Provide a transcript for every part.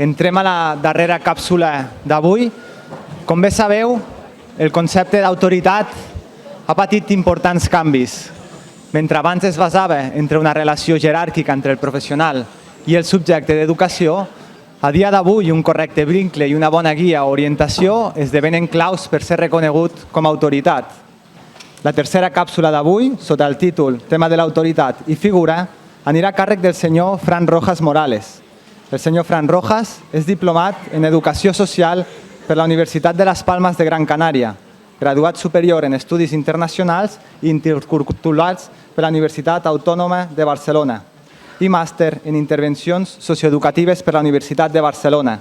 entrem a la darrera càpsula d'avui. Com bé sabeu, el concepte d'autoritat ha patit importants canvis. Mentre abans es basava entre una relació jeràrquica entre el professional i el subjecte d'educació, a dia d'avui un correcte vincle i una bona guia o orientació esdevenen claus per ser reconegut com a autoritat. La tercera càpsula d'avui, sota el títol Tema de l'autoritat i figura, anirà a càrrec del senyor Fran Rojas Morales. El senyor Fran Rojas és diplomat en Educació Social per la Universitat de les Palmes de Gran Canària, graduat superior en Estudis Internacionals i interculturals per la Universitat Autònoma de Barcelona i màster en Intervencions Socioeducatives per la Universitat de Barcelona.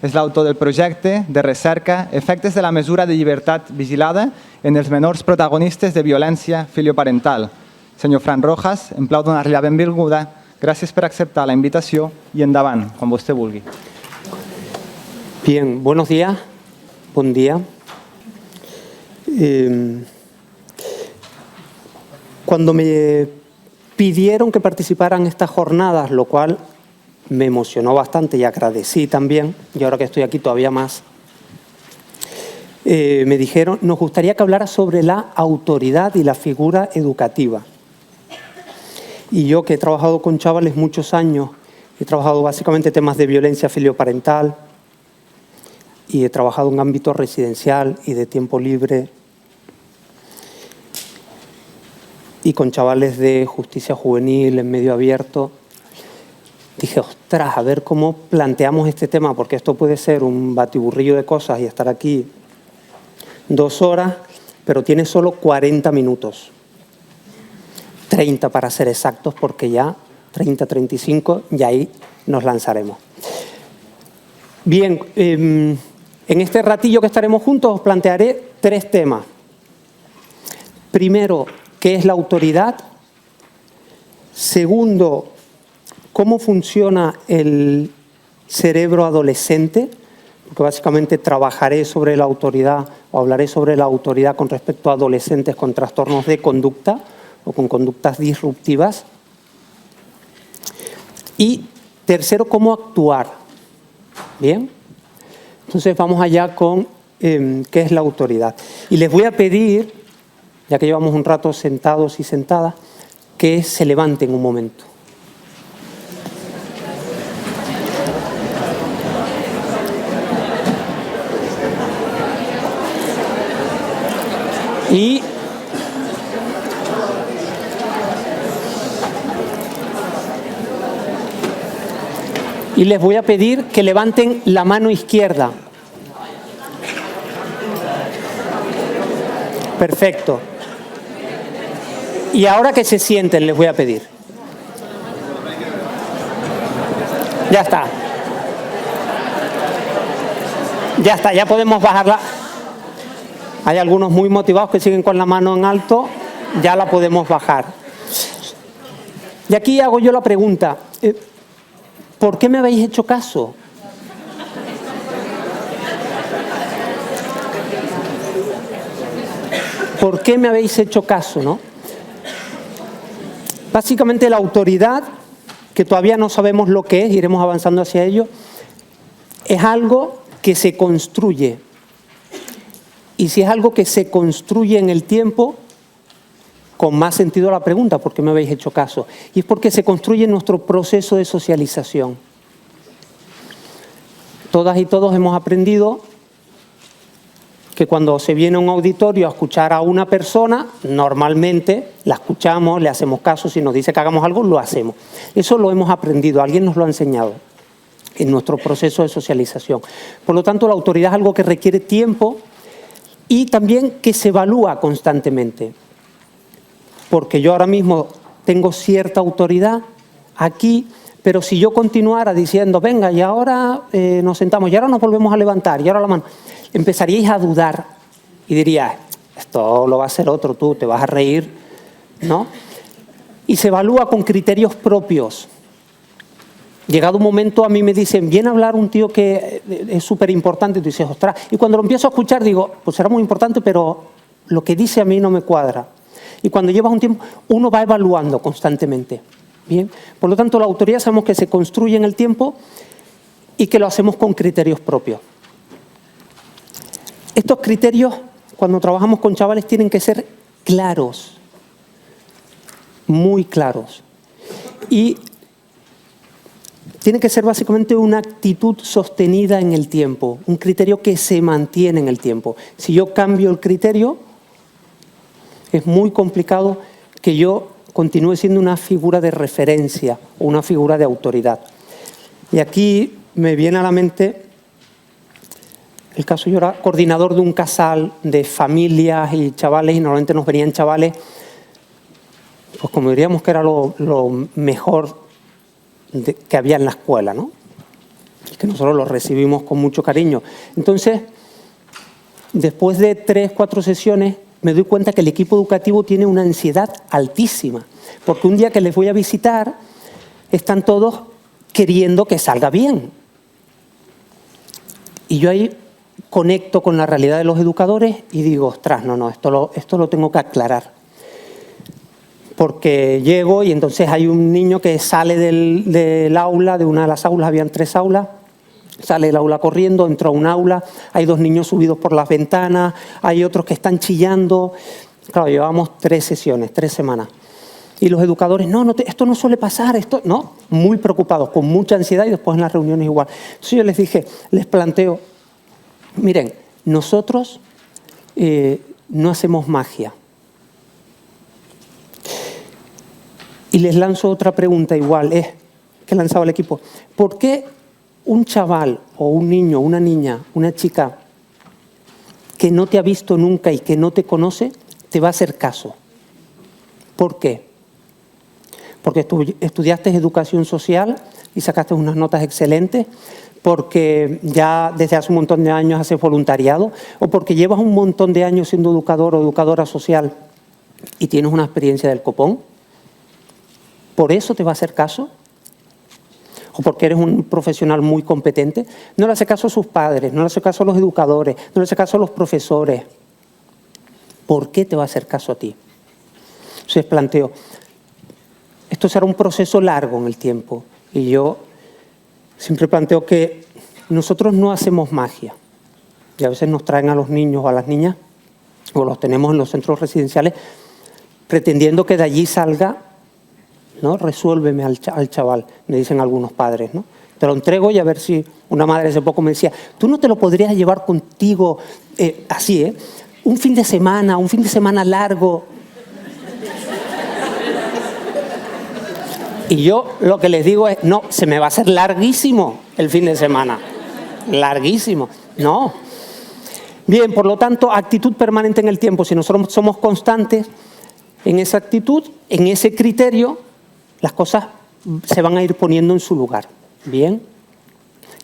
És l'autor del projecte de recerca Efectes de la mesura de llibertat vigilada en els menors protagonistes de violència filioparental. Senyor Fran Rojas, em plau donar-li la benvinguda. Gràcies per acceptar la invitació i endavant, quan vostè vulgui. Bien, buenos días. Buen día. Cuando me pidieron que participara en estas jornadas, lo cual me emocionó bastante y agradecí también, y ahora que estoy aquí todavía más, me dijeron, nos gustaría que hablara sobre la autoridad y la figura educativa. Y yo, que he trabajado con chavales muchos años, he trabajado básicamente temas de violencia filioparental y he trabajado en ámbito residencial y de tiempo libre y con chavales de justicia juvenil en medio abierto. Dije, ostras, a ver cómo planteamos este tema, porque esto puede ser un batiburrillo de cosas y estar aquí 2 horas, pero tiene solo 40 minutos. 30 para ser exactos, porque ya 30, 35, y ahí nos lanzaremos. Bien, en este ratillo que estaremos juntos os plantearé 3 temas. Primero, ¿qué es la autoridad? Segundo, ¿cómo funciona el cerebro adolescente? Porque básicamente trabajaré sobre la autoridad o hablaré sobre la autoridad con respecto a adolescentes con trastornos de conducta o con conductas disruptivas. Y tercero, ¿cómo actuar? Bien, entonces vamos allá con qué es la autoridad. Y les voy a pedir, ya que llevamos un rato sentados y sentadas, que se levanten un momento. Y les voy a pedir que levanten la mano izquierda. Perfecto. Y ahora que se sienten, les voy a pedir. Ya está. Ya está, ya podemos bajarla. Hay algunos muy motivados que siguen con la mano en alto, ya la podemos bajar. Y aquí hago yo la pregunta, ¿por qué me habéis hecho caso? ¿Por qué me habéis hecho caso, no? Básicamente la autoridad, que todavía no sabemos lo que es, iremos avanzando hacia ello, es algo que se construye. Y si es algo que se construye en el tiempo, con más sentido la pregunta, ¿por qué me habéis hecho caso? Y es porque se construye en nuestro proceso de socialización. Todas y todos hemos aprendido que cuando se viene a un auditorio a escuchar a una persona, normalmente la escuchamos, le hacemos caso, si nos dice que hagamos algo, lo hacemos. Eso lo hemos aprendido, alguien nos lo ha enseñado en nuestro proceso de socialización. Por lo tanto, la autoridad es algo que requiere tiempo y también que se evalúa constantemente. Porque yo ahora mismo tengo cierta autoridad aquí, pero si yo continuara diciendo, venga, y ahora nos sentamos, y ahora nos volvemos a levantar, y ahora la mano, empezaríais a dudar y diríais, esto lo va a hacer otro, tú te vas a reír, ¿no? Y se evalúa con criterios propios. Llegado un momento a mí me dicen, viene a hablar un tío que es súper importante, y tú dices, ostras, y cuando lo empiezo a escuchar digo, pues será muy importante, pero lo que dice a mí no me cuadra. Y cuando llevas un tiempo, uno va evaluando constantemente. Bien, por lo tanto, la autoridad sabemos que se construye en el tiempo y que lo hacemos con criterios propios. Estos criterios, cuando trabajamos con chavales, tienen que ser claros, muy claros. Y tiene que ser básicamente una actitud sostenida en el tiempo, un criterio que se mantiene en el tiempo. Si yo cambio el criterio, es muy complicado que yo continúe siendo una figura de referencia o una figura de autoridad. Y aquí me viene a la mente el caso. Yo era coordinador de un casal de familias y chavales, y normalmente nos venían chavales, pues como diríamos que era lo mejor que había en la escuela, ¿no? Y que nosotros los recibimos con mucho cariño. Entonces, después de 3, 4 sesiones, me doy cuenta que el equipo educativo tiene una ansiedad altísima, porque un día que les voy a visitar, están todos queriendo que salga bien. Y yo ahí conecto con la realidad de los educadores y digo, ostras, no, esto lo tengo que aclarar. Porque llego y entonces hay un niño que sale del aula, de una de las aulas, habían 3 aulas, sale del aula corriendo, entra a un aula, hay 2 niños subidos por las ventanas, hay otros que están chillando. Claro, llevamos 3 sesiones, 3 semanas. Y los educadores, esto no suele pasar, no, muy preocupados, con mucha ansiedad, y después en las reuniones igual. Entonces yo les dije, les planteo, miren, nosotros no hacemos magia. Y les lanzo otra pregunta igual, que lanzaba el equipo. ¿Por qué un chaval o un niño, una niña, una chica que no te ha visto nunca y que no te conoce, te va a hacer caso? ¿Por qué? Porque estudiaste educación social y sacaste unas notas excelentes, porque ya desde hace un montón de años haces voluntariado, o porque llevas un montón de años siendo educador o educadora social y tienes una experiencia del copón. ¿Por eso te va a hacer caso? ¿O porque eres un profesional muy competente? No le hace caso a sus padres, no le hace caso a los educadores, no le hace caso a los profesores. ¿Por qué te va a hacer caso a ti? Entonces planteo, esto será un proceso largo en el tiempo, y yo siempre planteo que nosotros no hacemos magia. Y a veces nos traen a los niños o a las niñas, o los tenemos en los centros residenciales, pretendiendo que de allí salga, ¿no? Resuélveme al chaval, me dicen algunos padres, ¿no? Te lo entrego, y a ver si una madre hace poco me decía, ¿tú no te lo podrías llevar contigo así, un fin de semana largo? Y yo lo que les digo es, no, se me va a hacer larguísimo el fin de semana. Larguísimo. No. Bien, por lo tanto, actitud permanente en el tiempo. Si nosotros somos constantes en esa actitud, en ese criterio, las cosas se van a ir poniendo en su lugar. Bien.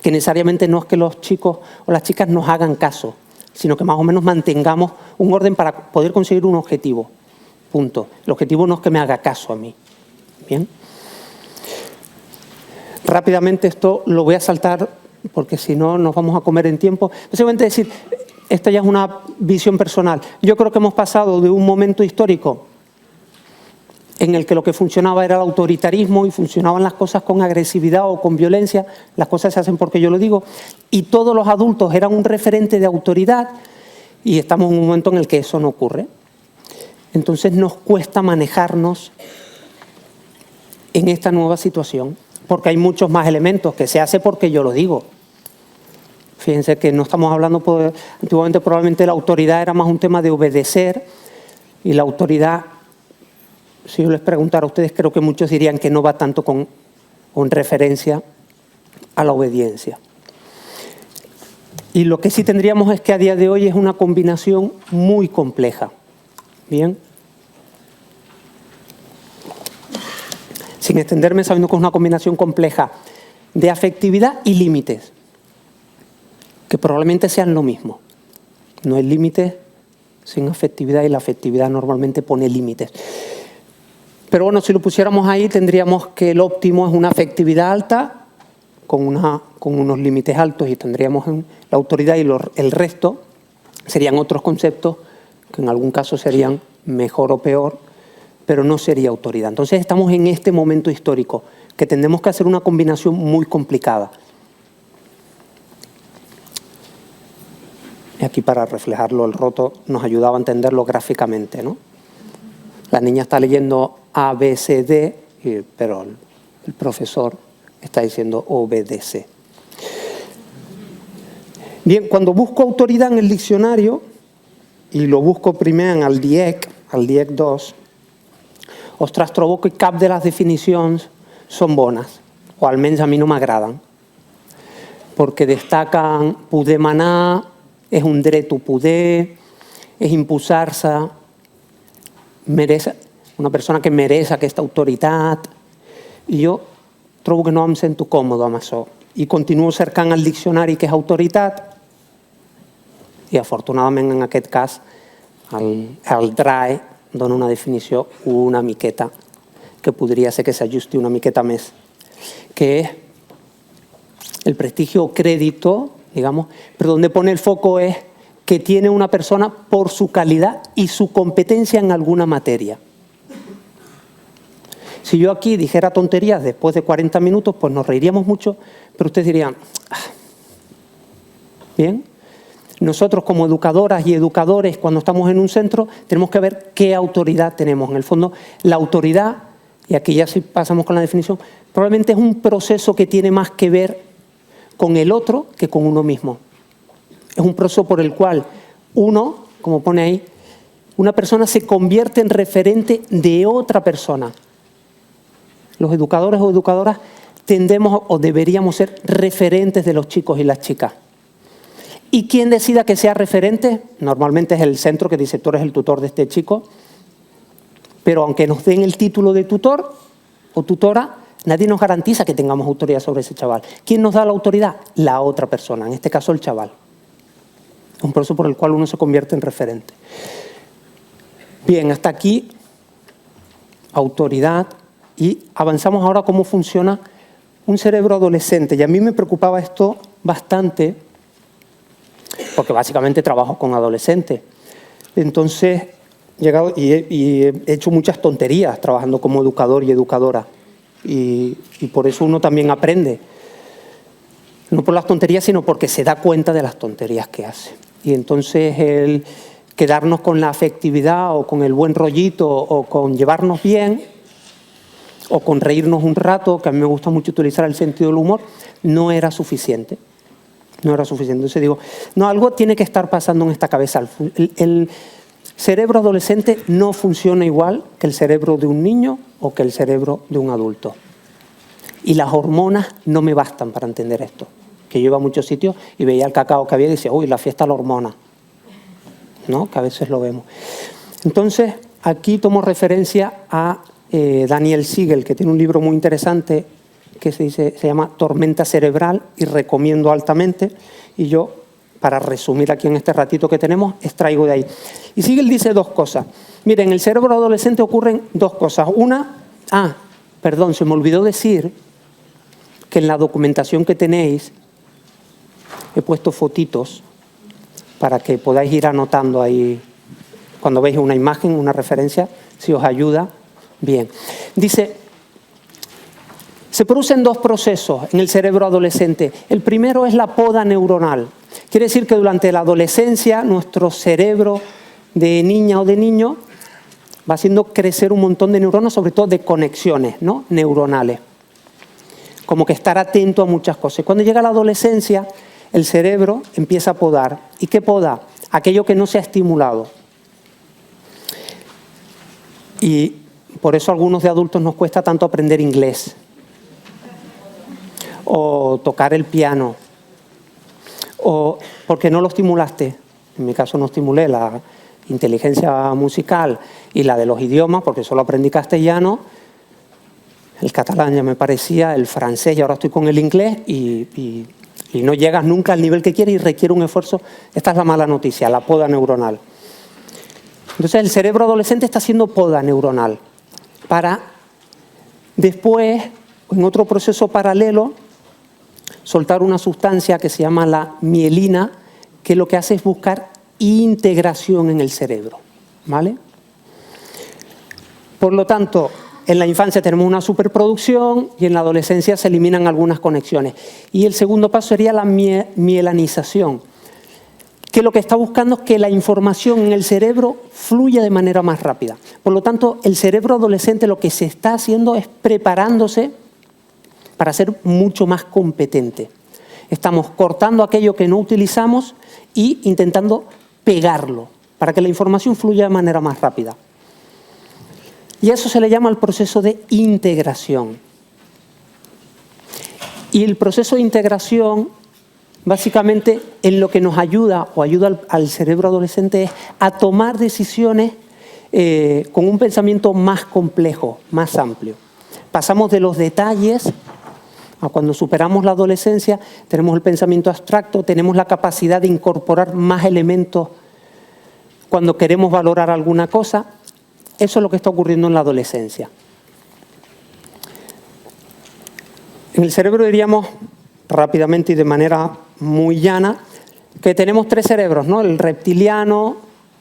Que necesariamente no es que los chicos o las chicas nos hagan caso, sino que más o menos mantengamos un orden para poder conseguir un objetivo. Punto. El objetivo no es que me haga caso a mí. Bien. Rápidamente esto lo voy a saltar porque si no nos vamos a comer en tiempo. Básicamente decir, esta ya es una visión personal. Yo creo que hemos pasado de un momento histórico en el que lo que funcionaba era el autoritarismo y funcionaban las cosas con agresividad o con violencia, las cosas se hacen porque yo lo digo, y todos los adultos eran un referente de autoridad, y estamos en un momento en el que eso no ocurre. Entonces nos cuesta manejarnos en esta nueva situación, porque hay muchos más elementos, que se hace porque yo lo digo. Fíjense que no estamos hablando, antiguamente probablemente la autoridad era más un tema de obedecer, y la autoridad, si yo les preguntara a ustedes, creo que muchos dirían que no va tanto con referencia a la obediencia. Y lo que sí tendríamos es que a día de hoy es una combinación muy compleja. Bien. Sin extenderme, sabiendo que es una combinación compleja de afectividad y límites, que probablemente sean lo mismo. No hay límites sin afectividad, y la afectividad normalmente pone límites. Pero bueno, si lo pusiéramos ahí, tendríamos que el óptimo es una afectividad alta con unos límites altos, y tendríamos la autoridad, y el resto serían otros conceptos que en algún caso serían mejor o peor, pero no sería autoridad. Entonces estamos en este momento histórico que tendremos que hacer una combinación muy complicada. Y aquí para reflejarlo, el roto nos ayudaba a entenderlo gráficamente, ¿no? La niña está leyendo A, B, C, D, pero el profesor está diciendo obedece. Bien, cuando busco autoridad en el diccionario, y lo busco primero en el DIEC 2, ostres, trobo que cap de les definicions són bones, o almenys a mi no m'agraden, perquè destaquen poder manar, és un dret o poder, és imposar-se, una persona que mereix aquesta autoritat, i jo trobo que no em sento còmode amb això. I continuo cercant el diccionari que és autoritat, i afortunadament en aquest cas el DRAE dona una definició una miqueta, que podria ser que s'ajusti una miqueta més, que es el prestigio o crédito, digamos, pero donde pone el foco es que tiene una persona por su calidad y su competencia en alguna materia. Si yo aquí dijera tonterías después de 40 minutos, pues nos reiríamos mucho, pero ustedes dirían, bien, nosotros como educadoras y educadores, cuando estamos en un centro, tenemos que ver qué autoridad tenemos. En el fondo, la autoridad, y aquí ya sí pasamos con la definición, probablemente es un proceso que tiene más que ver con el otro que con uno mismo. Es un proceso por el cual uno, como pone ahí, una persona se convierte en referente de otra persona. Los educadores o educadoras tendemos o deberíamos ser referentes de los chicos y las chicas. ¿Y quién decida que sea referente? Normalmente es el centro que dice, tú eres el tutor de este chico, pero aunque nos den el título de tutor o tutora, nadie nos garantiza que tengamos autoridad sobre ese chaval. ¿Quién nos da la autoridad? La otra persona, en este caso el chaval. Es un proceso por el cual uno se convierte en referente. Bien, hasta aquí, autoridad, y avanzamos ahora a cómo funciona un cerebro adolescente. Y a mí me preocupaba esto bastante, porque básicamente trabajo con adolescentes. Entonces, he llegado y he hecho muchas tonterías trabajando como educador y educadora. Y por eso uno también aprende. No por las tonterías, sino porque se da cuenta de las tonterías que hace. Y entonces el quedarnos con la afectividad o con el buen rollito o con llevarnos bien o con reírnos un rato, que a mí me gusta mucho utilizar el sentido del humor, no era suficiente. No era suficiente. Entonces digo, no, algo tiene que estar pasando en esta cabeza. El cerebro adolescente no funciona igual que el cerebro de un niño o que el cerebro de un adulto. Y las hormonas no me bastan para entender esto. Que yo iba a muchos sitios y veía el cacao que había y decía, uy, la fiesta de la hormona. ¿No? Que a veces lo vemos. Entonces, aquí tomo referencia a Daniel Siegel, que tiene un libro muy interesante que se llama Tormenta Cerebral, y recomiendo altamente. Y yo, para resumir aquí en este ratito que tenemos, extraigo de ahí. Y Siegel dice dos cosas. Miren, en el cerebro adolescente ocurren dos cosas. Una, se me olvidó decir que en la documentación que tenéis he puesto fotitos para que podáis ir anotando ahí cuando veis una imagen, una referencia, si os ayuda. Bien. Dice, se producen dos procesos en el cerebro adolescente. El primero es la poda neuronal. Quiere decir que durante la adolescencia nuestro cerebro de niña o de niño va haciendo crecer un montón de neuronas, sobre todo de conexiones, ¿no?, neuronales. Como que estar atento a muchas cosas. Cuando llega la adolescencia, el cerebro empieza a podar. ¿Y qué poda? Aquello que no se ha estimulado. Y por eso a algunos de adultos nos cuesta tanto aprender inglés. O tocar el piano. O porque no lo estimulaste. En mi caso no estimulé la inteligencia musical y la de los idiomas, porque solo aprendí castellano. El catalán ya me parecía, el francés, y ahora estoy con el inglés y no llegas nunca al nivel que quieres y requiere un esfuerzo. Esta es la mala noticia, la poda neuronal. Entonces el cerebro adolescente está haciendo poda neuronal para después, en otro proceso paralelo, soltar una sustancia que se llama la mielina, que lo que hace es buscar integración en el cerebro, ¿vale? Por lo tanto, en la infancia tenemos una superproducción y en la adolescencia se eliminan algunas conexiones. Y el segundo paso sería la mielanización, que lo que está buscando es que la información en el cerebro fluya de manera más rápida. Por lo tanto, el cerebro adolescente lo que se está haciendo es preparándose para ser mucho más competente. Estamos cortando aquello que no utilizamos y intentando pegarlo para que la información fluya de manera más rápida. Y eso se le llama el proceso de integración. Y el proceso de integración, básicamente, en lo que nos ayuda o ayuda al cerebro adolescente es a tomar decisiones con un pensamiento más complejo, más amplio. Pasamos de los detalles a cuando superamos la adolescencia, tenemos el pensamiento abstracto, tenemos la capacidad de incorporar más elementos cuando queremos valorar alguna cosa. Eso es lo que está ocurriendo en la adolescencia. En el cerebro diríamos rápidamente y de manera muy llana que tenemos 3 cerebros, ¿no? El reptiliano,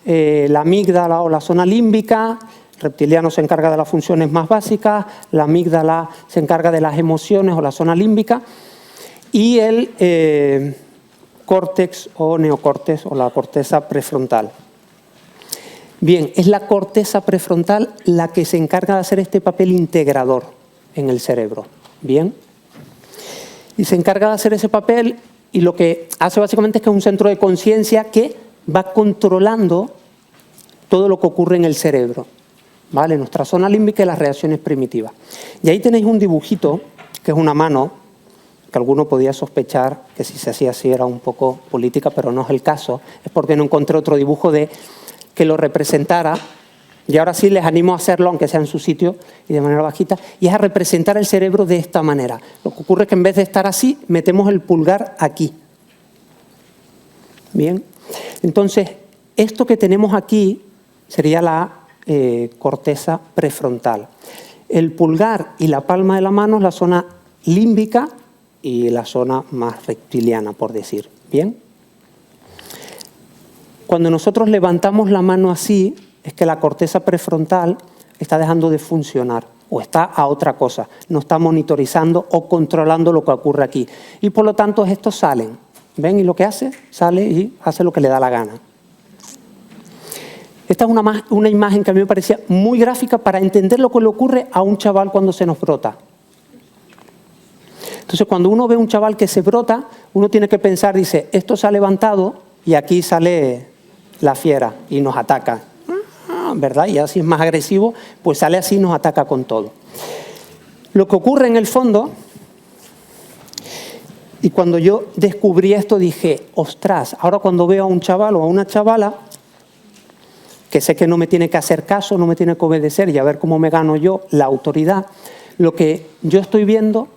la amígdala o la zona límbica. El reptiliano se encarga de las funciones más básicas, la amígdala se encarga de las emociones o la zona límbica, y el córtex o neocórtex o la corteza prefrontal. Bien, es la corteza prefrontal la que se encarga de hacer este papel integrador en el cerebro. Bien. Y se encarga de hacer ese papel y lo que hace básicamente es que es un centro de conciencia que va controlando todo lo que ocurre en el cerebro, ¿vale? Nuestra zona límbica y las reacciones primitivas. Y ahí tenéis un dibujito, que es una mano, que alguno podía sospechar que si se hacía así era un poco política, pero no es el caso. Es porque no encontré otro dibujo que lo representara. Y ahora sí les animo a hacerlo, aunque sea en su sitio y de manera bajita, y es a representar el cerebro de esta manera. Lo que ocurre es que en vez de estar así, metemos el pulgar aquí. Bien, entonces, esto que tenemos aquí sería la corteza prefrontal. El pulgar y la palma de la mano es la zona límbica y la zona más reptiliana, por decir. Bien. Cuando nosotros levantamos la mano así, es que la corteza prefrontal está dejando de funcionar o está a otra cosa, no está monitorizando o controlando lo que ocurre aquí. Y por lo tanto estos salen, ¿ven? Y lo que hace, sale y hace lo que le da la gana. Esta es una imagen que a mí me parecía muy gráfica para entender lo que le ocurre a un chaval cuando se nos brota. Entonces cuando uno ve a un chaval que se brota, uno tiene que pensar, dice, esto se ha levantado y aquí sale la fiera y nos ataca. ¿Verdad? Y así es más agresivo, pues sale así y nos ataca con todo. Lo que ocurre en el fondo, y cuando yo descubrí esto dije, ostras, ahora cuando veo a un chaval o a una chavala, que sé que no me tiene que hacer caso, no me tiene que obedecer y a ver cómo me gano yo la autoridad, lo que yo estoy viendo...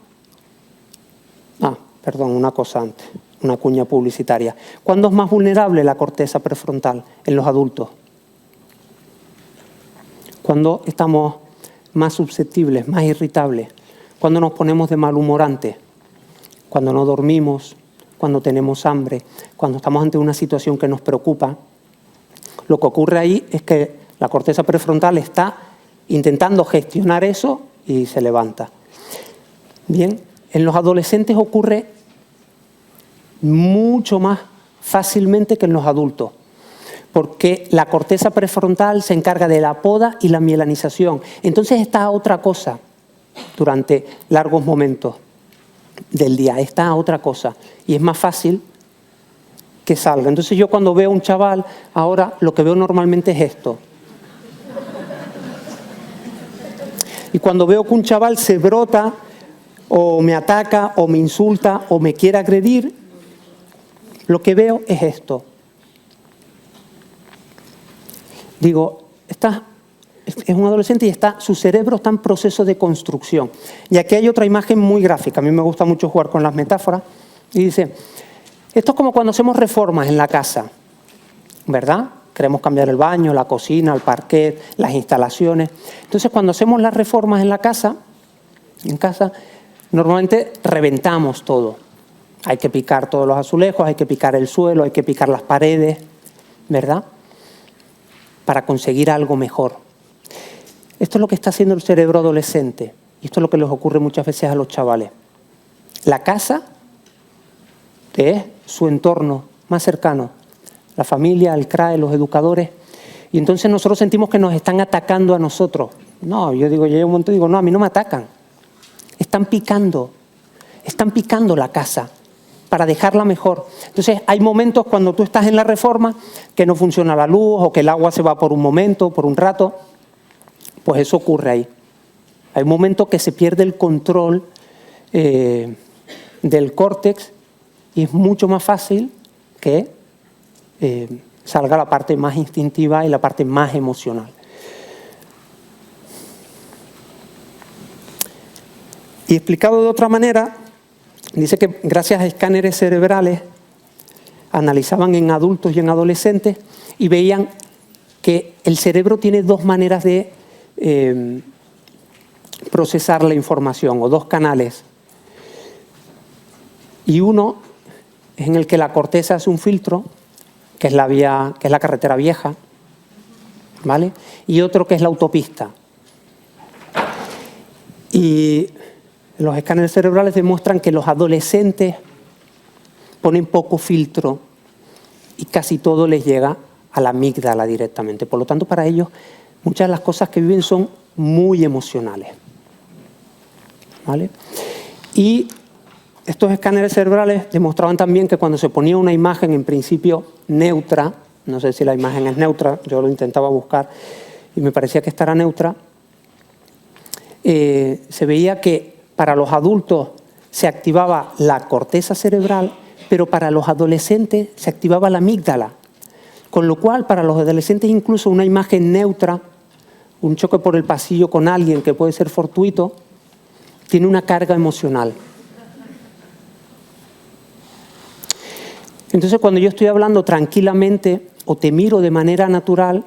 perdón, una cosa antes, una cuña publicitaria. ¿Cuándo es más vulnerable la corteza prefrontal? En los adultos. Cuando estamos más susceptibles, más irritables, cuando nos ponemos de malhumorantes, cuando no dormimos, cuando tenemos hambre, cuando estamos ante una situación que nos preocupa. Lo que ocurre ahí es que la corteza prefrontal está intentando gestionar eso y se levanta. Bien, en los adolescentes ocurre mucho más fácilmente que en los adultos, porque la corteza prefrontal se encarga de la poda y la mielinización. Entonces está a otra cosa durante largos momentos del día, está a otra cosa y es más fácil que salga. Entonces yo cuando veo a un chaval, ahora lo que veo normalmente es esto. Y cuando veo que un chaval se brota o me ataca o me insulta o me quiere agredir, lo que veo es esto. Digo, es un adolescente y su cerebro está en proceso de construcción. Y aquí hay otra imagen muy gráfica. A mí me gusta mucho jugar con las metáforas. Y dice, esto es como cuando hacemos reformas en la casa, ¿verdad? Queremos cambiar el baño, la cocina, el parquet, las instalaciones. Entonces, cuando hacemos las reformas en casa, normalmente reventamos todo. Hay que picar todos los azulejos, hay que picar el suelo, hay que picar las paredes, ¿verdad? Para conseguir algo mejor. Esto es lo que está haciendo el cerebro adolescente. Y esto es lo que les ocurre muchas veces a los chavales. La casa es su entorno más cercano. la familia, el CRAE, los educadores, y entonces nosotros sentimos que nos están atacando a nosotros. No, yo digo, llega un momento y digo, no, a mí no me atacan. Están picando la casa para dejarla mejor. Entonces hay momentos cuando tú estás en la reforma que no funciona la luz o que el agua se va por un momento, por un rato, pues eso ocurre ahí. Hay momentos que se pierde el control del córtex y es mucho más fácil que salga la parte más instintiva y la parte más emocional. Y explicado de otra manera, dice que gracias a escáneres cerebrales analizaban en adultos y en adolescentes y veían que el cerebro tiene dos maneras de procesar la información, o dos canales. Y uno es en el que la corteza hace un filtro, que es la carretera vieja, ¿vale? Y otro que es la autopista. Y los escáneres cerebrales demuestran que los adolescentes ponen poco filtro y casi todo les llega a la amígdala directamente. Por lo tanto, para ellos, muchas de las cosas que viven son muy emocionales, ¿vale? Y estos escáneres cerebrales demostraban también que cuando se ponía una imagen en principio neutra, no sé si la imagen es neutra, yo lo intentaba buscar y me parecía que esta era neutra, se veía que para los adultos se activaba la corteza cerebral, pero para los adolescentes se activaba la amígdala. Con lo cual, para los adolescentes incluso una imagen neutra, un choque por el pasillo con alguien que puede ser fortuito, tiene una carga emocional. Entonces, cuando yo estoy hablando tranquilamente o te miro de manera natural,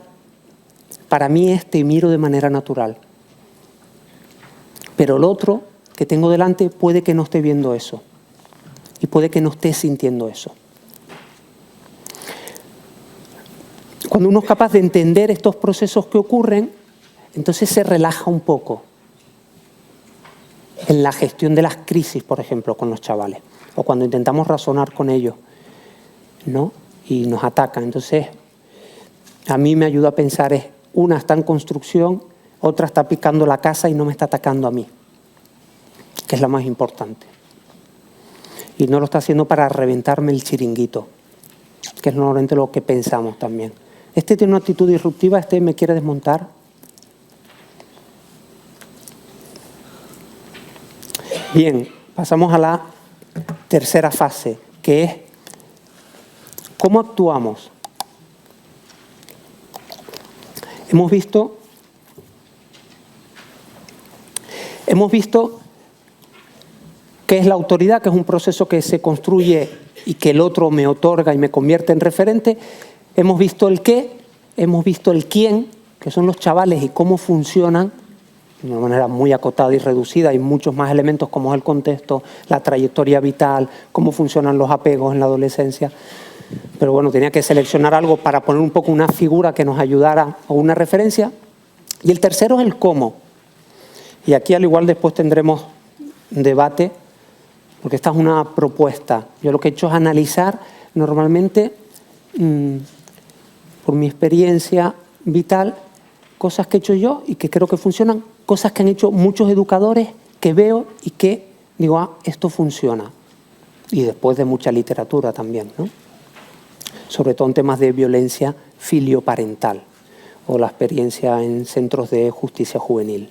para mí es te miro de manera natural. Pero el otro que tengo delante puede que no esté viendo eso y puede que no esté sintiendo eso. Cuando uno es capaz de entender estos procesos que ocurren, entonces se relaja un poco en la gestión de las crisis, por ejemplo, con los chavales, o cuando intentamos razonar con ellos, ¿no? Y nos atacan. Entonces, a mí me ayuda a pensar, una está en construcción, otra está picando la casa y no me está atacando a mí, que es la más importante. Y no lo está haciendo para reventarme el chiringuito, que es normalmente lo que pensamos también. Este tiene una actitud disruptiva, este me quiere desmontar. Bien, pasamos a la tercera fase, que es ¿cómo actuamos? Hemos visto qué es la autoridad, que es un proceso que se construye y que el otro me otorga y me convierte en referente. Hemos visto el qué, hemos visto el quién, que son los chavales y cómo funcionan de una manera muy acotada y reducida. Hay muchos más elementos como es el contexto, la trayectoria vital, cómo funcionan los apegos en la adolescencia. Pero bueno, tenía que seleccionar algo para poner un poco una figura que nos ayudara o una referencia. Y el tercero es el cómo. Y aquí al igual después tendremos debate, porque esta es una propuesta. Yo lo que he hecho es analizar normalmente, por mi experiencia vital, cosas que he hecho yo y que creo que funcionan, cosas que han hecho muchos educadores que veo y que digo, esto funciona. Y después de mucha literatura también, ¿no? Sobre todo en temas de violencia filioparental o la experiencia en centros de justicia juvenil.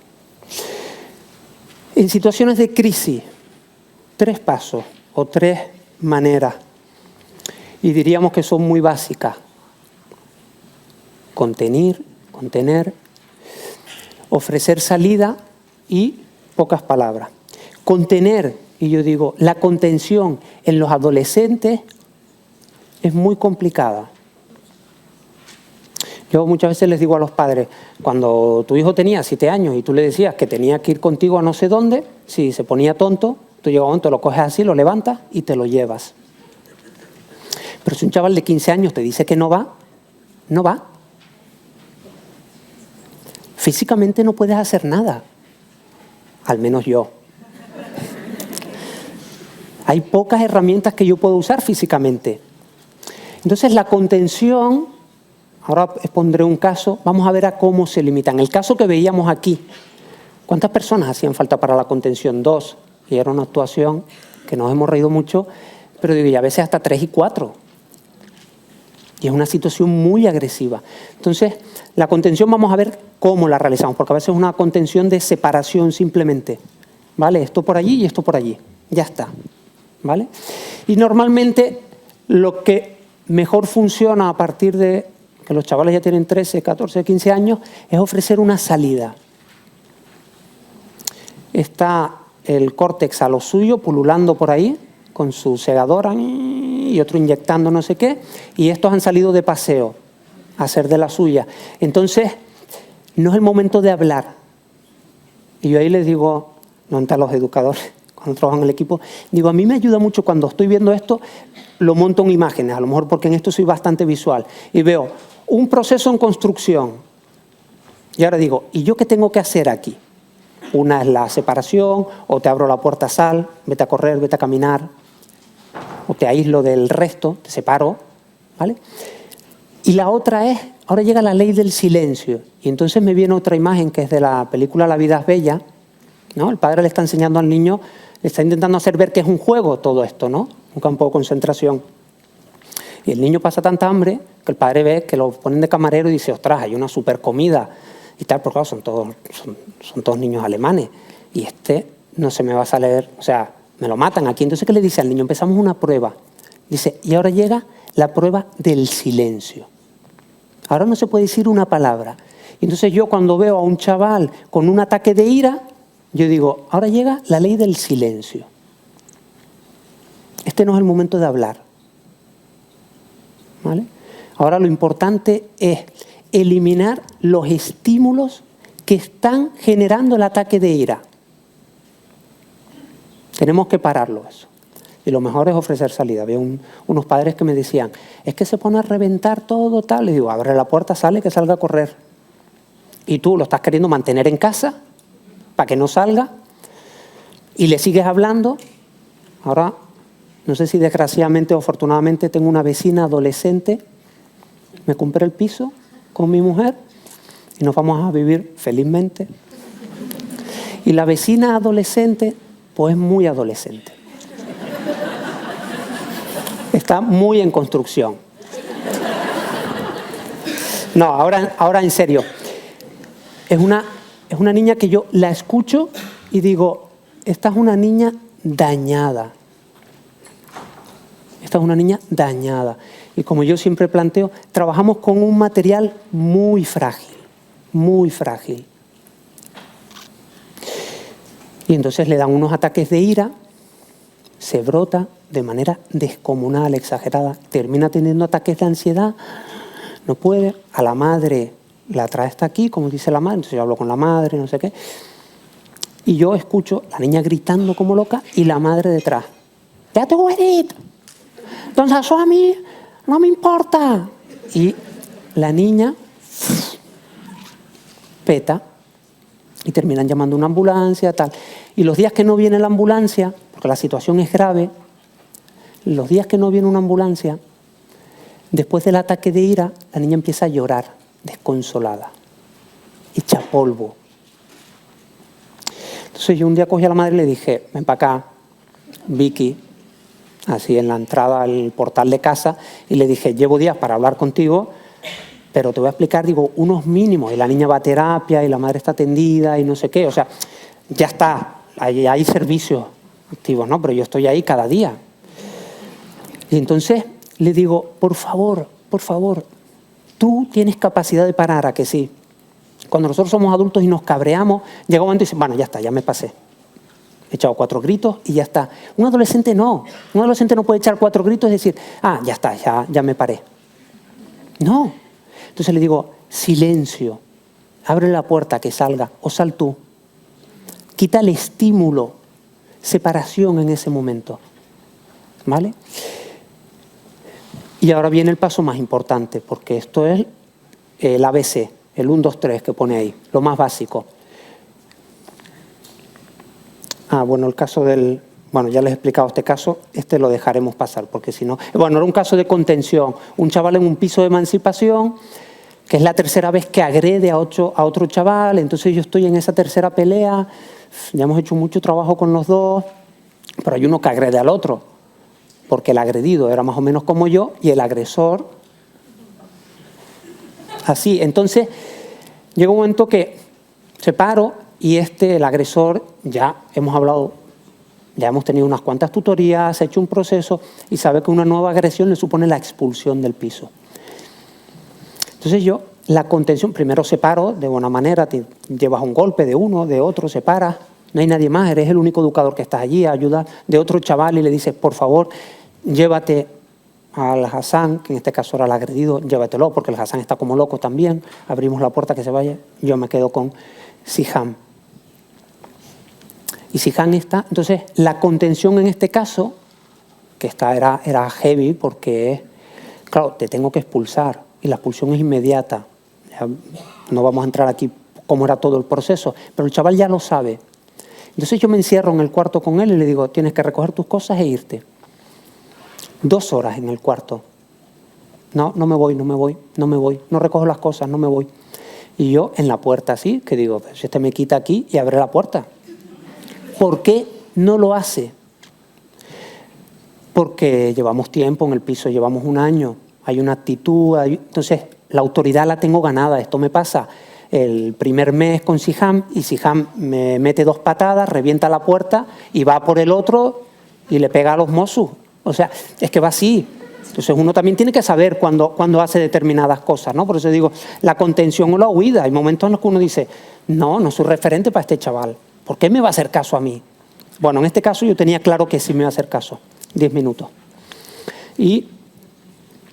En situaciones de crisis, 3 pasos o 3 maneras, y diríamos que son muy básicas. Contener, ofrecer salida y pocas palabras. Contener, y yo digo, la contención en los adolescentes es muy complicada. Yo muchas veces les digo a los padres, cuando tu hijo tenía 7 años y tú le decías que tenía que ir contigo a no sé dónde, si se ponía tonto, tú llega un momento, lo coges así, lo levantas y te lo llevas. Pero si un chaval de 15 años te dice que no va, no va. Físicamente no puedes hacer nada, al menos yo. Hay pocas herramientas que yo puedo usar físicamente. Entonces la contención, ahora expondré un caso, vamos a ver a cómo se limitan. El caso que veíamos aquí, ¿cuántas personas hacían falta para la contención? 2, y era una actuación que nos hemos reído mucho, pero digo, y a veces hasta 3 y 4. Y es una situación muy agresiva. Entonces, la contención vamos a ver cómo la realizamos, porque a veces es una contención de separación simplemente. ¿Vale? Esto por allí y esto por allí. Ya está. ¿Vale? Y normalmente lo que mejor funciona a partir de que los chavales ya tienen 13, 14, 15 años es ofrecer una salida. Está el córtex a lo suyo, pululando por ahí, con su segadora y otro inyectando no sé qué, y estos han salido de paseo a hacer de la suya. Entonces, no es el momento de hablar. Y yo ahí les digo, no entre los educadores, cuando trabajan en el equipo, digo, a mí me ayuda mucho cuando estoy viendo esto, lo monto en imágenes, a lo mejor porque en esto soy bastante visual, y veo un proceso en construcción. Y ahora digo, ¿y yo qué tengo que hacer aquí? Una es la separación, o te abro la puerta, sal, vete a correr, vete a caminar, o te aíslo del resto, te separo, ¿vale? Y la otra es, ahora llega la ley del silencio, y entonces me viene otra imagen que es de la película La vida es bella, ¿no? El padre le está enseñando al niño, le está intentando hacer ver que es un juego todo esto, ¿no? Un campo de concentración. Y el niño pasa tanta hambre que el padre ve que lo ponen de camarero y dice, ostras, hay una super comida y tal, porque claro, son todos niños alemanes. Y este no se me va a salir, o sea, me lo matan aquí. Entonces, ¿qué le dice al niño? Empezamos una prueba. Dice, y ahora llega la prueba del silencio. Ahora no se puede decir una palabra. Y entonces yo cuando veo a un chaval con un ataque de ira, yo digo, ahora llega la ley del silencio. Este no es el momento de hablar. ¿Vale? Ahora lo importante es eliminar los estímulos que están generando el ataque de ira. Tenemos que pararlo eso. Y lo mejor es ofrecer salida. Había unos padres que me decían, es que se pone a reventar todo tal. Les digo, abre la puerta, sale, que salga a correr. Y tú lo estás queriendo mantener en casa para que no salga y le sigues hablando. Ahora, no sé si desgraciadamente o afortunadamente tengo una vecina adolescente. Me compré el piso con mi mujer y nos vamos a vivir felizmente. Y la vecina adolescente, pues es muy adolescente. Está muy en construcción. No, ahora en serio. Es una niña que yo la escucho y digo, esta es una niña dañada. Esta es una niña dañada. Y como yo siempre planteo, trabajamos con un material muy frágil, muy frágil. Y entonces le dan unos ataques de ira, se brota de manera descomunal, exagerada, termina teniendo ataques de ansiedad, no puede, a la madre la trae hasta aquí, como dice la madre, entonces yo hablo con la madre, no sé qué, y yo escucho la niña gritando como loca y la madre detrás, ya te voy a decir, entonces eso a mí no me importa. Y la niña peta y terminan llamando a una ambulancia, tal. Y los días que no viene la ambulancia, porque la situación es grave, los días que no viene una ambulancia, después del ataque de ira, la niña empieza a llorar, desconsolada, hecha polvo. Entonces yo un día cogí a la madre y le dije, ven para acá, Vicky, así en la entrada al portal de casa, y le dije, llevo días para hablar contigo, pero te voy a explicar, digo, unos mínimos. Y la niña va a terapia y la madre está atendida y no sé qué. O sea, ya está, hay servicios activos, ¿no? Pero yo estoy ahí cada día. Y entonces le digo, por favor, tú tienes capacidad de parar, ¿a que sí? Cuando nosotros somos adultos y nos cabreamos, llega un momento y dice, bueno, ya está, ya me pasé. He echado 4 gritos y ya está. Un adolescente no. Un adolescente no puede echar 4 gritos y decir, ah, ya está, ya me paré. No. Entonces le digo, silencio. Abre la puerta, que salga. O sal tú. Quita el estímulo. Separación en ese momento. ¿Vale? Y ahora viene el paso más importante, porque esto es el ABC, el 1, 2, 3 que pone ahí, lo más básico. Ah, bueno, el caso del Bueno, ya les he explicado este caso, este lo dejaremos pasar, porque si no... Bueno, era un caso de contención. Un chaval en un piso de emancipación, que es la tercera vez que agrede a otro chaval, entonces yo estoy en esa tercera pelea, ya hemos hecho mucho trabajo con los dos, pero hay uno que agrede al otro, porque el agredido era más o menos como yo y el agresor así. Entonces llega un momento que se paro y el agresor, ya hemos hablado, ya hemos tenido unas cuantas tutorías, ha hecho un proceso y sabe que una nueva agresión le supone la expulsión del piso. Entonces yo, la contención, primero separo de buena manera, te llevas un golpe de uno, de otro, separas, no hay nadie más, eres el único educador que estás allí, ayuda de otro chaval y le dices, por favor, llévate al Hassan, que en este caso era el agredido, llévatelo, porque el Hassan está como loco también, abrimos la puerta que se vaya, yo me quedo con Siham. Y Siham está, entonces la contención en este caso, que era heavy porque, claro, te tengo que expulsar y la expulsión es inmediata. Ya no vamos a entrar aquí cómo era todo el proceso, pero el chaval ya lo sabe. Entonces yo me encierro en el cuarto con él y le digo, tienes que recoger tus cosas e irte. 2 horas en el cuarto. No me voy, no recojo las cosas, no me voy. Y yo en la puerta así, que digo, si este me quita aquí y abre la puerta. ¿Por qué no lo hace? Porque llevamos tiempo en el piso, llevamos 1 año, hay una actitud, entonces la autoridad la tengo ganada. Esto me pasa el primer mes con Siham y Siham me mete 2 patadas, revienta la puerta y va por el otro y le pega a los mozos. O sea, es que va así. Entonces uno también tiene que saber cuando hace determinadas cosas, ¿no? Por eso digo, la contención o la huida. Hay momentos en los que uno dice, no soy referente para este chaval. ¿Por qué me va a hacer caso a mí? Bueno, en este caso yo tenía claro que sí me iba a hacer caso. 10 minutos. Y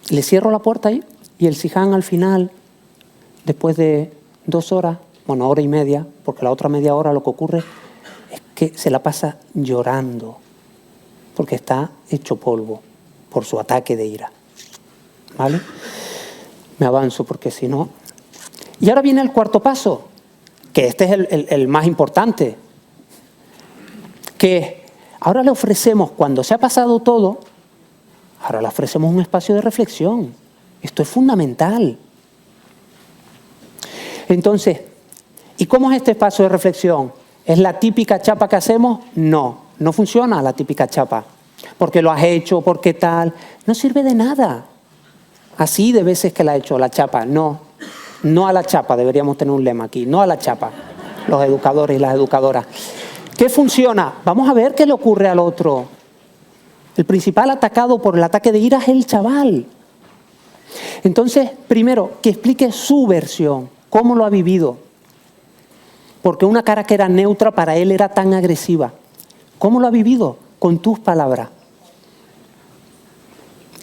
le cierro la puerta ahí y el Siham al final, después de 2 horas, bueno, 1 hora y media, porque la otra media hora lo que ocurre es que se la pasa llorando, porque está hecho polvo por su ataque de ira. ¿Vale? Me avanzo porque si no... Y ahora viene el cuarto paso, que este es el más importante, que ahora le ofrecemos, cuando se ha pasado todo, ahora le ofrecemos un espacio de reflexión. Esto es fundamental. Entonces, ¿y cómo es este espacio de reflexión? ¿Es la típica chapa que hacemos? No funciona la típica chapa. Porque lo has hecho, porque tal. No sirve de nada. Así de veces que la ha hecho la chapa. No a la chapa, deberíamos tener un lema aquí. No a la chapa, los educadores y las educadoras. ¿Qué funciona? Vamos a ver qué le ocurre al otro. El principal atacado por el ataque de ira es el chaval. Entonces, primero, que explique su versión, cómo lo ha vivido. Porque una cara que era neutra para él era tan agresiva. ¿Cómo lo ha vivido? Con tus palabras.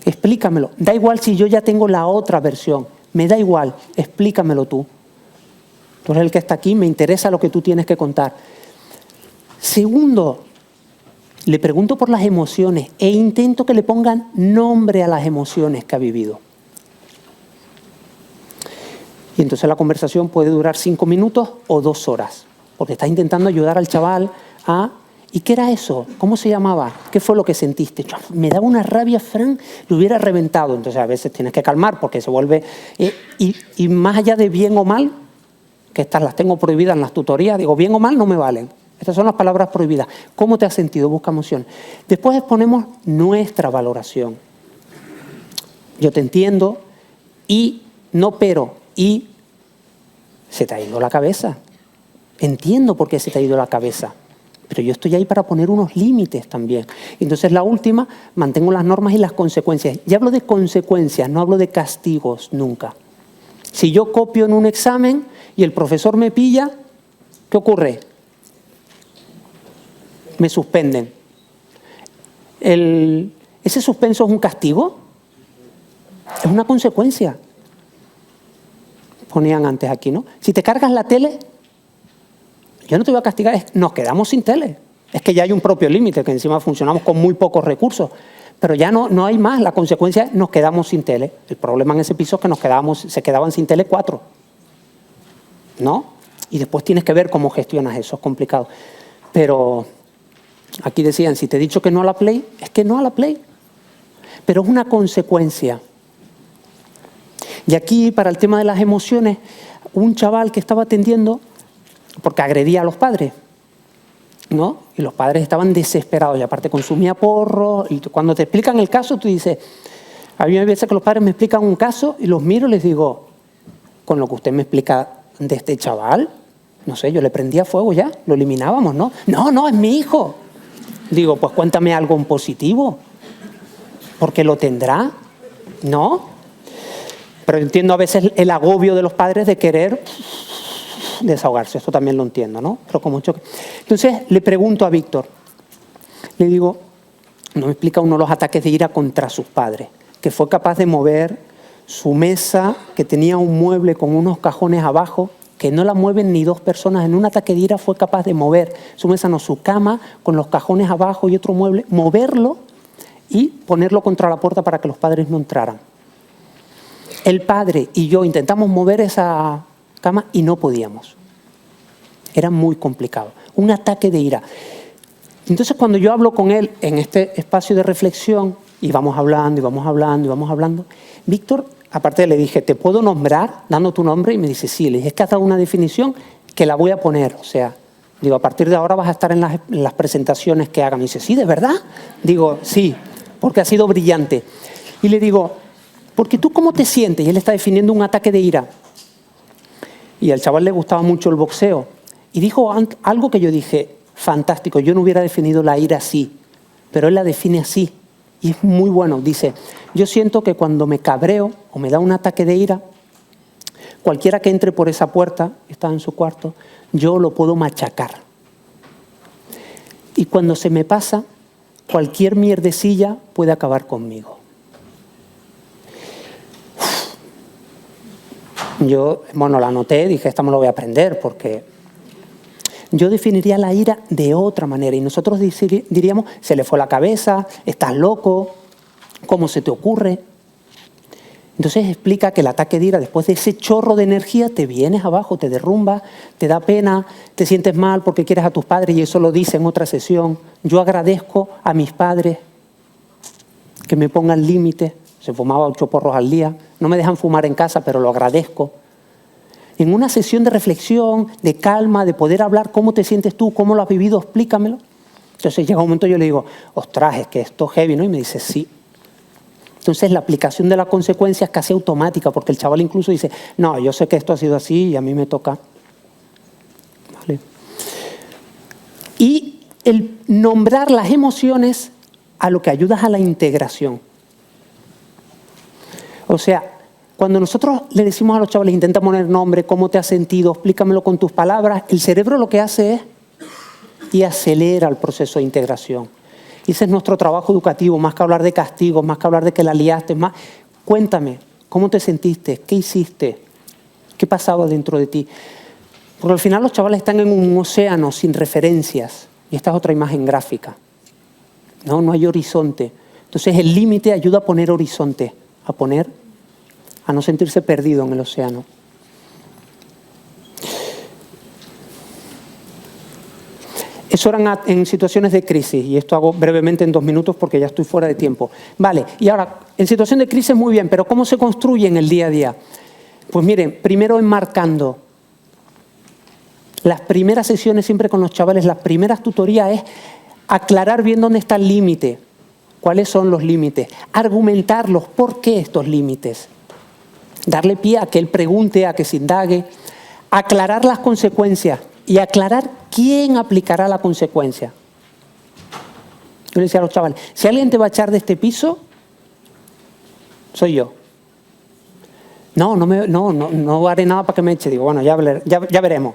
Explícamelo. Da igual si yo ya tengo la otra versión. Me da igual. Explícamelo tú. Tú eres el que está aquí, me interesa lo que tú tienes que contar. Segundo, le pregunto por las emociones e intento que le pongan nombre a las emociones que ha vivido. Y entonces la conversación puede durar 5 minutos o 2 horas, porque estás intentando ayudar al chaval a... ¿Y qué era eso? ¿Cómo se llamaba? ¿Qué fue lo que sentiste? Me daba una rabia, Fran, lo hubiera reventado. Entonces a veces tienes que calmar porque se vuelve... y más allá de bien o mal, que estas las tengo prohibidas en las tutorías, digo, bien o mal no me valen. Estas son las palabras prohibidas. ¿Cómo te has sentido? Busca emoción. Después exponemos nuestra valoración. Yo te entiendo y se te ha ido la cabeza. Entiendo por qué se te ha ido la cabeza. Pero yo estoy ahí para poner unos límites también. Entonces la última, mantengo las normas y las consecuencias. Y hablo de consecuencias, no hablo de castigos nunca. Si yo copio en un examen y el profesor me pilla, ¿qué ocurre? Me suspenden. ¿Ese suspenso es un castigo? Es una consecuencia. Ponían antes aquí, ¿no? Si te cargas la tele, yo no te voy a castigar, nos quedamos sin tele. Es que ya hay un propio límite, que encima funcionamos con muy pocos recursos. Pero ya no hay más, la consecuencia es nos quedamos sin tele. El problema en ese piso es que se quedaban sin tele 4. ¿No? Y después tienes que ver cómo gestionas eso, es complicado. Pero Aquí decían, si te he dicho que no a la Play, es que no a la Play. Pero es una consecuencia. Y aquí, para el tema de las emociones, un chaval que estaba atendiendo, porque agredía a los padres, ¿no? Y los padres estaban desesperados, y aparte consumía porro, y cuando te explican el caso, tú dices, a mí me veces que los padres me explican un caso, y los miro y les digo, con lo que usted me explica de este chaval, no sé, yo le prendía fuego ya, lo eliminábamos, ¿no? No, es mi hijo. Digo, pues cuéntame algo en positivo, porque lo tendrá, ¿no? Pero entiendo a veces el agobio de los padres de querer desahogarse, esto también lo entiendo, ¿no? Pero como choque. Entonces le pregunto a Víctor, le digo, no me explica uno los ataques de ira contra sus padres, que fue capaz de mover su mesa, que tenía un mueble con unos cajones abajo, que no la mueven ni dos personas. En un ataque de ira fue capaz de mover su mesa, no, su cama, con los cajones abajo y otro mueble, moverlo y ponerlo contra la puerta para que los padres no entraran. El padre y yo intentamos mover esa cama y no podíamos. Era muy complicado. Un ataque de ira. Entonces, cuando yo hablo con él en este espacio de reflexión, y vamos hablando, Víctor, aparte le dije, ¿te puedo nombrar dando tu nombre? Y me dice, sí. Le dije, es que has dado una definición que la voy a poner. O sea, digo, a partir de ahora vas a estar en las presentaciones que haga. Me dice, ¿sí, de verdad? Digo, sí, porque ha sido brillante. Y le digo, porque tú cómo te sientes, y él está definiendo un ataque de ira. Y al chaval le gustaba mucho el boxeo. Y dijo algo que yo dije, fantástico, yo no hubiera definido la ira así, pero él la define así. Y es muy bueno. Dice, yo siento que cuando me cabreo o me da un ataque de ira, cualquiera que entre por esa puerta, está en su cuarto, yo lo puedo machacar. Y cuando se me pasa, cualquier mierdecilla puede acabar conmigo. Yo, la anoté, dije, esta me lo voy a aprender, porque yo definiría la ira de otra manera. Y nosotros diríamos, se le fue la cabeza, estás loco, ¿cómo se te ocurre? Entonces explica que el ataque de ira, después de ese chorro de energía, te vienes abajo, te derrumbas, te da pena, te sientes mal porque quieres a tus padres, y eso lo dice en otra sesión. Yo agradezco a mis padres que me pongan límites. Se fumaba 8 porros al día. No me dejan fumar en casa, pero lo agradezco. En una sesión de reflexión, de calma, de poder hablar, ¿cómo te sientes tú? ¿Cómo lo has vivido? Explícamelo. Entonces llega un momento yo le digo, ostras, es que esto es heavy, ¿no? Y me dice, sí. Entonces la aplicación de la consecuencia es casi automática, porque el chaval incluso dice, no, yo sé que esto ha sido así y a mí me toca. ¿Vale? Y el nombrar las emociones a lo que ayuda es a la integración. O sea, cuando nosotros le decimos a los chavales, intenta poner nombre, cómo te has sentido, explícamelo con tus palabras, el cerebro lo que hace es y acelera el proceso de integración. Y ese es nuestro trabajo educativo, más que hablar de castigos, más que hablar de que la liaste, más. Cuéntame, ¿cómo te sentiste? ¿Qué hiciste? ¿Qué pasaba dentro de ti? Porque al final los chavales están en un océano sin referencias. Y esta es otra imagen gráfica. No hay horizonte. Entonces el límite ayuda a poner horizonte, a no sentirse perdido en el océano. Eso eran en situaciones de crisis, y esto hago brevemente en 2 minutos porque ya estoy fuera de tiempo. Vale, y ahora, en situación de crisis muy bien, pero ¿cómo se construye en el día a día? Pues miren, primero enmarcando. Las primeras sesiones siempre con los chavales, las primeras tutorías es aclarar bien dónde está el límite, cuáles son los límites, argumentarlos, ¿por qué estos límites? Darle pie a que él pregunte, a que se indague, aclarar las consecuencias y aclarar quién aplicará la consecuencia. Yo le decía a los chavales, si alguien te va a echar de este piso, soy yo. No haré nada para que me eche. Digo, bueno, ya veremos.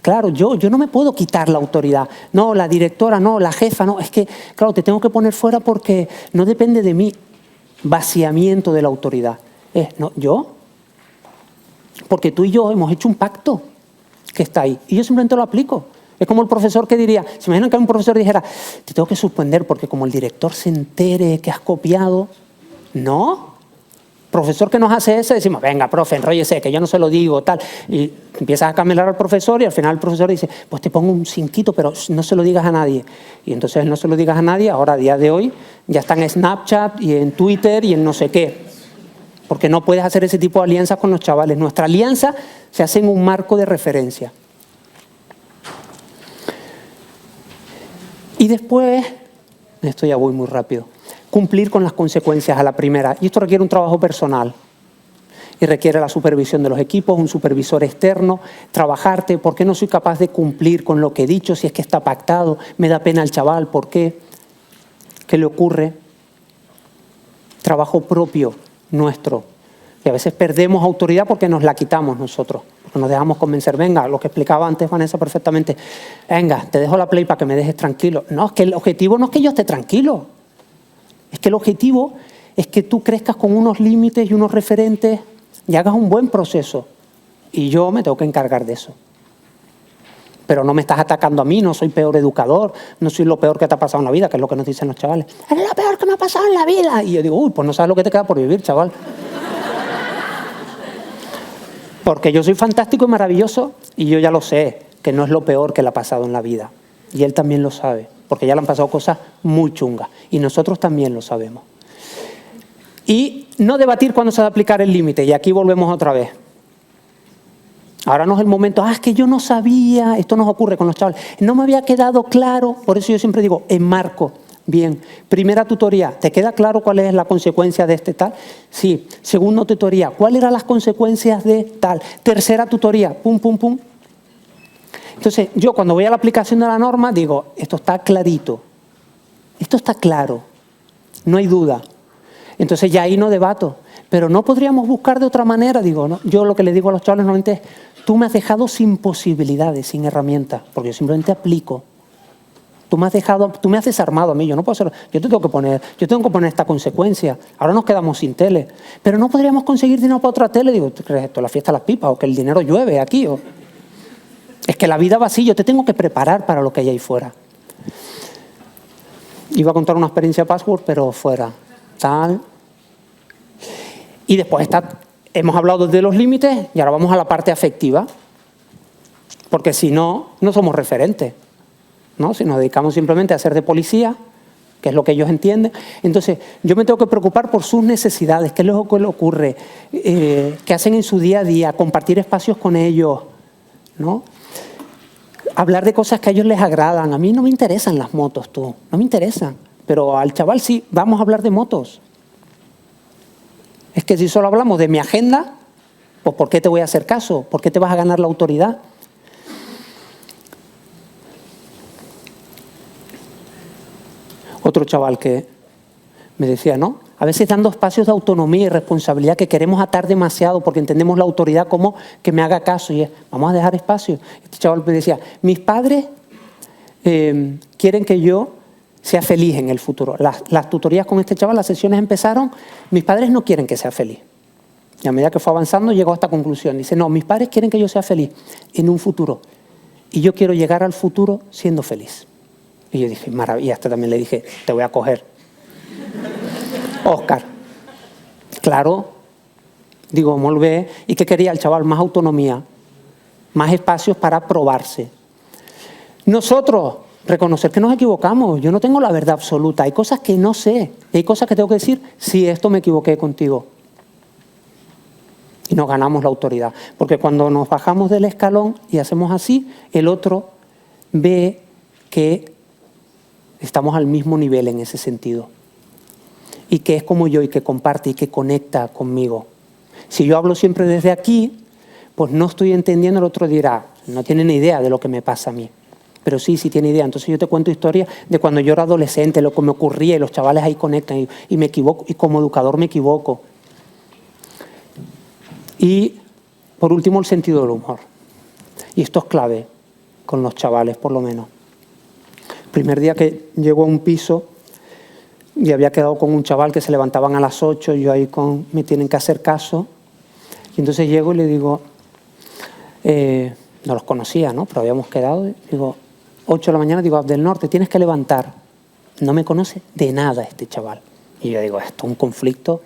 Claro, yo no me puedo quitar la autoridad. No, la directora, no, la jefa, no. Es que, claro, te tengo que poner fuera porque no depende de mí. Vaciamiento de la autoridad. No, ¿yo? Porque tú y yo hemos hecho un pacto que está ahí. Y yo simplemente lo aplico. Es como el profesor que diría, ¿se imaginan que un profesor dijera, te tengo que suspender porque como el director se entere que has copiado? No. Profesor que nos hace eso, decimos, venga, profe, enróllese, que yo no se lo digo, tal. Y empiezas a camelar al profesor y al final el profesor dice, pues te pongo un cinquito, pero no se lo digas a nadie. Y entonces no se lo digas a nadie, ahora a día de hoy ya está en Snapchat y en Twitter y en no sé qué. Porque no puedes hacer ese tipo de alianzas con los chavales. Nuestra alianza se hace en un marco de referencia. Y después, esto ya voy muy rápido, cumplir con las consecuencias a la primera. Y esto requiere un trabajo personal. Y requiere la supervisión de los equipos, un supervisor externo, trabajarte. ¿Por qué no soy capaz de cumplir con lo que he dicho? Si es que está pactado, me da pena al chaval, ¿por qué? ¿Qué le ocurre? Trabajo propio, nuestro. Y a veces perdemos autoridad porque nos la quitamos nosotros. Porque nos dejamos convencer. Venga, lo que explicaba antes Vanessa perfectamente. Venga, te dejo la play para que me dejes tranquilo. No, es que el objetivo no es que yo esté tranquilo. Es que el objetivo es que tú crezcas con unos límites y unos referentes y hagas un buen proceso. Y yo me tengo que encargar de eso. Pero no me estás atacando a mí, no soy peor educador, no soy lo peor que te ha pasado en la vida, que es lo que nos dicen los chavales. Es lo peor que me ha pasado en la vida. Y yo digo, uy, pues no sabes lo que te queda por vivir, chaval. Porque yo soy fantástico y maravilloso y yo ya lo sé, que no es lo peor que le ha pasado en la vida. Y él también lo sabe, porque ya le han pasado cosas muy chungas. Y nosotros también lo sabemos. Y no debatir cuándo se va a aplicar el límite. Y aquí volvemos otra vez. Ahora no es el momento, es que yo no sabía, esto nos ocurre con los chavales, no me había quedado claro, por eso yo siempre digo, enmarco. Bien, primera tutoría, ¿te queda claro cuál es la consecuencia de este tal? Sí. Segunda tutoría, ¿cuáles eran las consecuencias de tal? Tercera tutoría, pum, pum, pum. Entonces, yo cuando voy a la aplicación de la norma digo, esto está clarito, esto está claro, no hay duda. Entonces ya ahí no debato, pero no podríamos buscar de otra manera, digo, ¿no? Yo lo que le digo a los chavales normalmente es, tú me has dejado sin posibilidades, sin herramientas, porque yo simplemente aplico. Tú me has desarmado a mí, yo no puedo hacerlo. Yo tengo que poner esta consecuencia. Ahora nos quedamos sin tele. Pero no podríamos conseguir dinero para otra tele. Digo, ¿tú crees esto? La fiesta de las pipas, o que el dinero llueve aquí. O... Es que la vida va así, yo te tengo que preparar para lo que hay ahí fuera. Iba a contar una experiencia password, pero fuera. Tal. Y después hemos hablado de los límites y ahora vamos a la parte afectiva. Porque si no, no somos referentes. ¿No? Si nos dedicamos simplemente a hacer de policía, que es lo que ellos entienden, entonces yo me tengo que preocupar por sus necesidades, qué es lo que les ocurre, qué hacen en su día a día, compartir espacios con ellos, ¿no? Hablar de cosas que a ellos les agradan. A mí no me interesan las motos, no me interesan, pero al chaval sí, vamos a hablar de motos. Es que si solo hablamos de mi agenda, pues ¿por qué te voy a hacer caso? ¿Por qué te vas a ganar la autoridad? Otro chaval que me decía, ¿no? A veces dando espacios de autonomía y responsabilidad que queremos atar demasiado porque entendemos la autoridad como que me haga caso y es, vamos a dejar espacio. Este chaval me decía, mis padres quieren que yo sea feliz en el futuro. Las tutorías con este chaval, las sesiones empezaron, mis padres no quieren que sea feliz. Y a medida que fue avanzando llegó a esta conclusión. Dice, no, mis padres quieren que yo sea feliz en un futuro y yo quiero llegar al futuro siendo feliz. Y yo dije, maravilla, hasta también le dije, te voy a coger. Óscar. Claro. Digo, molt bé. ¿Y qué quería el chaval? Más autonomía, más espacios para probarse. Nosotros, reconocer que nos equivocamos. Yo no tengo la verdad absoluta. Hay cosas que no sé. Hay cosas que tengo que decir, sí, esto me equivoqué contigo. Y nos ganamos la autoridad. Porque cuando nos bajamos del escalón y hacemos así, el otro ve que estamos al mismo nivel en ese sentido. Y que es como yo y que comparte y que conecta conmigo. Si yo hablo siempre desde aquí, pues no estoy entendiendo, el otro dirá, no tiene ni idea de lo que me pasa a mí. Pero sí tiene idea. Entonces yo te cuento historias de cuando yo era adolescente, lo que me ocurría y los chavales ahí conectan y me equivoco y como educador me equivoco. Y por último el sentido del humor. Y esto es clave con los chavales por lo menos. El primer día que llego a un piso y había quedado con un chaval que se levantaban a las 8, yo ahí me tienen que hacer caso. Y entonces llego y le digo, no los conocía, ¿no? Pero habíamos quedado, digo, 8 de la mañana, digo, Abdel Norte, tienes que levantar. No me conoce de nada este chaval. Y yo digo, esto es un conflicto.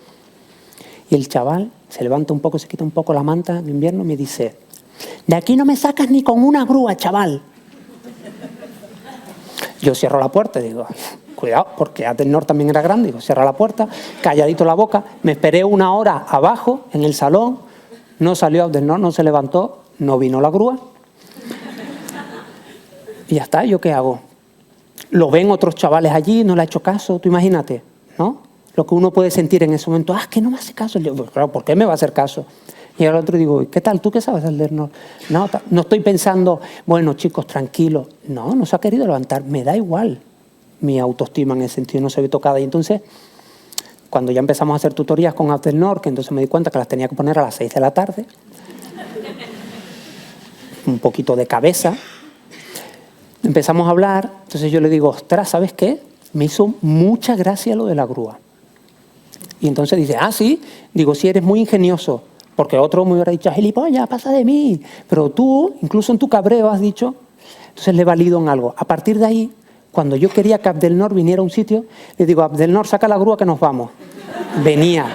Y el chaval se levanta un poco, se quita un poco la manta en invierno y me dice, de aquí no me sacas ni con una grúa, chaval. Yo cierro la puerta y digo, cuidado, porque Abdelnor también era grande. Digo, cierra la puerta, calladito la boca. Me esperé 1 hora abajo, en el salón. No salió Abdelnor, no se levantó, no vino la grúa. Y ya está, ¿yo qué hago? Lo ven otros chavales allí, no le ha hecho caso, tú imagínate, ¿no? Lo que uno puede sentir en ese momento, que no me hace caso. Yo, pues, claro, ¿por qué me va a hacer caso? Y al otro digo, ¿qué tal? ¿Tú qué sabes del Abdelnor? No estoy pensando, bueno, chicos, tranquilos. No se ha querido levantar, me da igual. Mi autoestima en ese sentido no se ve tocada. Y entonces, cuando ya empezamos a hacer tutorías con Abdelnor, que entonces me di cuenta que las tenía que poner a las 6 de la tarde, un poquito de cabeza, empezamos a hablar. Entonces yo le digo, ostras, ¿sabes qué? Me hizo mucha gracia lo de la grúa. Y entonces dice, sí. Digo, sí, eres muy ingenioso. Porque otro me hubiera dicho, gilipollas, pasa de mí. Pero tú, incluso en tu cabreo, has dicho. Entonces le valido en algo. A partir de ahí, cuando yo quería que Abdelnor viniera a un sitio, le digo, Abdelnor, saca la grúa que nos vamos. Venía.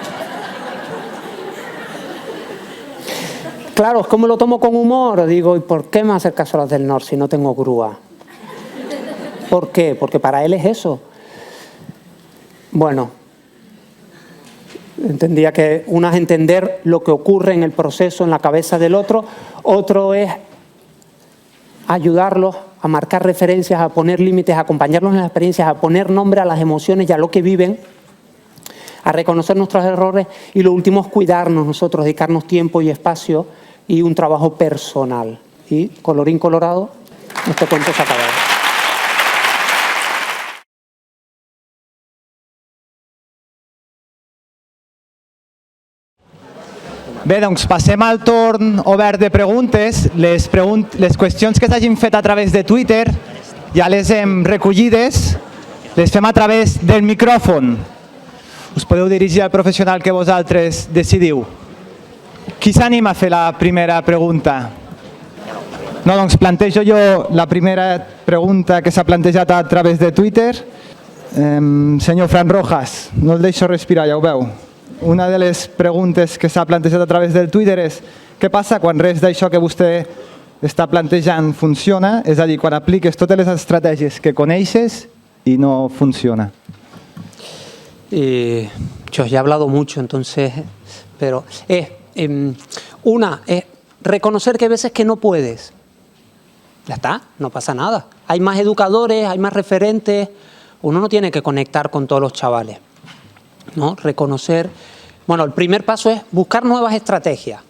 Claro, es como lo tomo con humor. Digo, ¿y por qué me hacer caso a Abdelnor si no tengo grúa? ¿Por qué? Porque para él es eso. Bueno, entendía que una es entender lo que ocurre en el proceso en la cabeza del otro, otro es ayudarlos a marcar referencias, a poner límites, a acompañarlos en las experiencias, a poner nombre a las emociones y a lo que viven, a reconocer nuestros errores, y lo último es cuidarnos nosotros, dedicarnos tiempo y espacio y un trabajo personal. Y colorín colorado, este cuento se ha acabado. Bé, doncs passem al torn obert de preguntes. Les qüestions que s'hagin fet a través de Twitter ja les hem recollides. Les fem a través del micròfon. Us podeu dirigir al professional que vosaltres decidiu. Qui s'anima a fer la primera pregunta? No, doncs plantejo jo la primera pregunta que s'ha plantejat a través de Twitter. Senyor Fran Rojas, no el deixo respirar, ja ho veu. Una de les preguntes que s'ha plantejat a través del Twitter és què passa quan res d'això que vostè està plantejant funciona, és a dir, quan apliques totes les estratègies que coneixes i no funciona. Yo ya he hablado mucho, entonces, pero una es reconocer que hay veces que no puedes. Ya está, no pasa nada. Hay más educadores, hay más referentes. Uno no tiene que conectar con todos los chavales, ¿no? Reconocer. Bueno, el primer paso es buscar nuevas estrategias.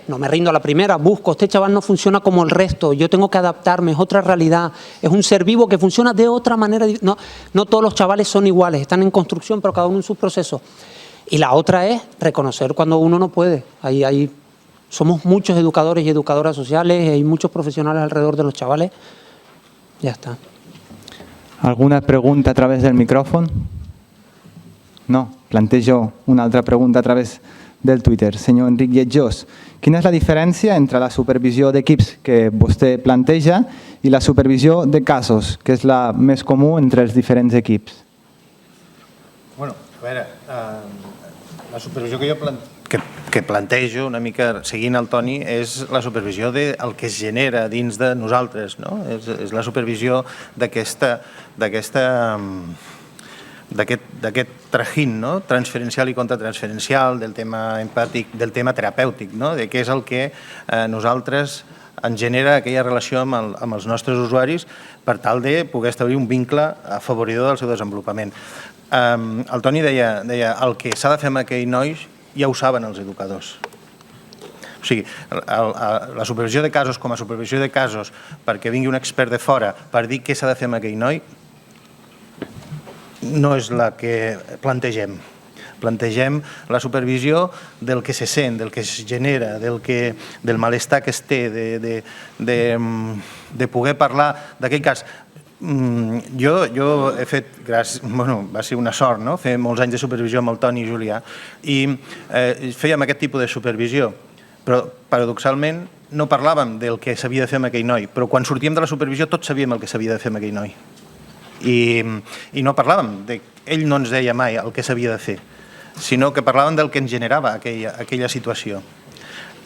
No me rindo a la primera, busco, este chaval no funciona como el resto, yo tengo que adaptarme, es otra realidad, es un ser vivo que funciona de otra manera. No todos los chavales son iguales, están en construcción, pero cada uno en sus procesos. Y la otra es reconocer cuando uno no puede. Somos muchos educadores y educadoras sociales, hay muchos profesionales alrededor de los chavales. Ya está. ¿Alguna pregunta a través del micrófono? No, plantejo una altra pregunta a través del Twitter. Senyor Enric Lletjós, quina és la diferència entre la supervisió d'equips que vostè planteja i la supervisió de casos, que és la més comú entre els diferents equips? Bueno, a veure, la supervisió que plantejo, una mica seguint el Toni, és la supervisió del que es genera dins de nosaltres, no? És la supervisió d'aquest trajín, no? Transferencial i contratransferencial, del tema empàtic, del tema terapèutic, no? De què és el que nosaltres ens genera aquella relació amb els nostres usuaris per tal de poder establir un vincle afavoridor del seu desenvolupament. El Toni deia, el que s'ha de fer amb aquell noi ja ho saben els educadors. O sigui, la supervisió de casos com a supervisió de casos perquè vingui un expert de fora per dir què s'ha de fer amb aquell noi no és la que plantegem. Plantegem la supervisió del que se sent, del que es genera, del malestar que es té, de poder parlar d'aquell cas. Jo he fet, va ser una sort, no? Fer molts anys de supervisió amb el Toni i Julià i fèiem aquest tipus de supervisió, però paradoxalment no parlàvem del que s'havia de fer amb aquell noi, però quan sortíem de la supervisió tots sabíem el que s'havia de fer amb aquell noi i no parlàvem, ell no ens deia mai el que s'havia de fer. sinó que parlaven del que ens generava aquella situació.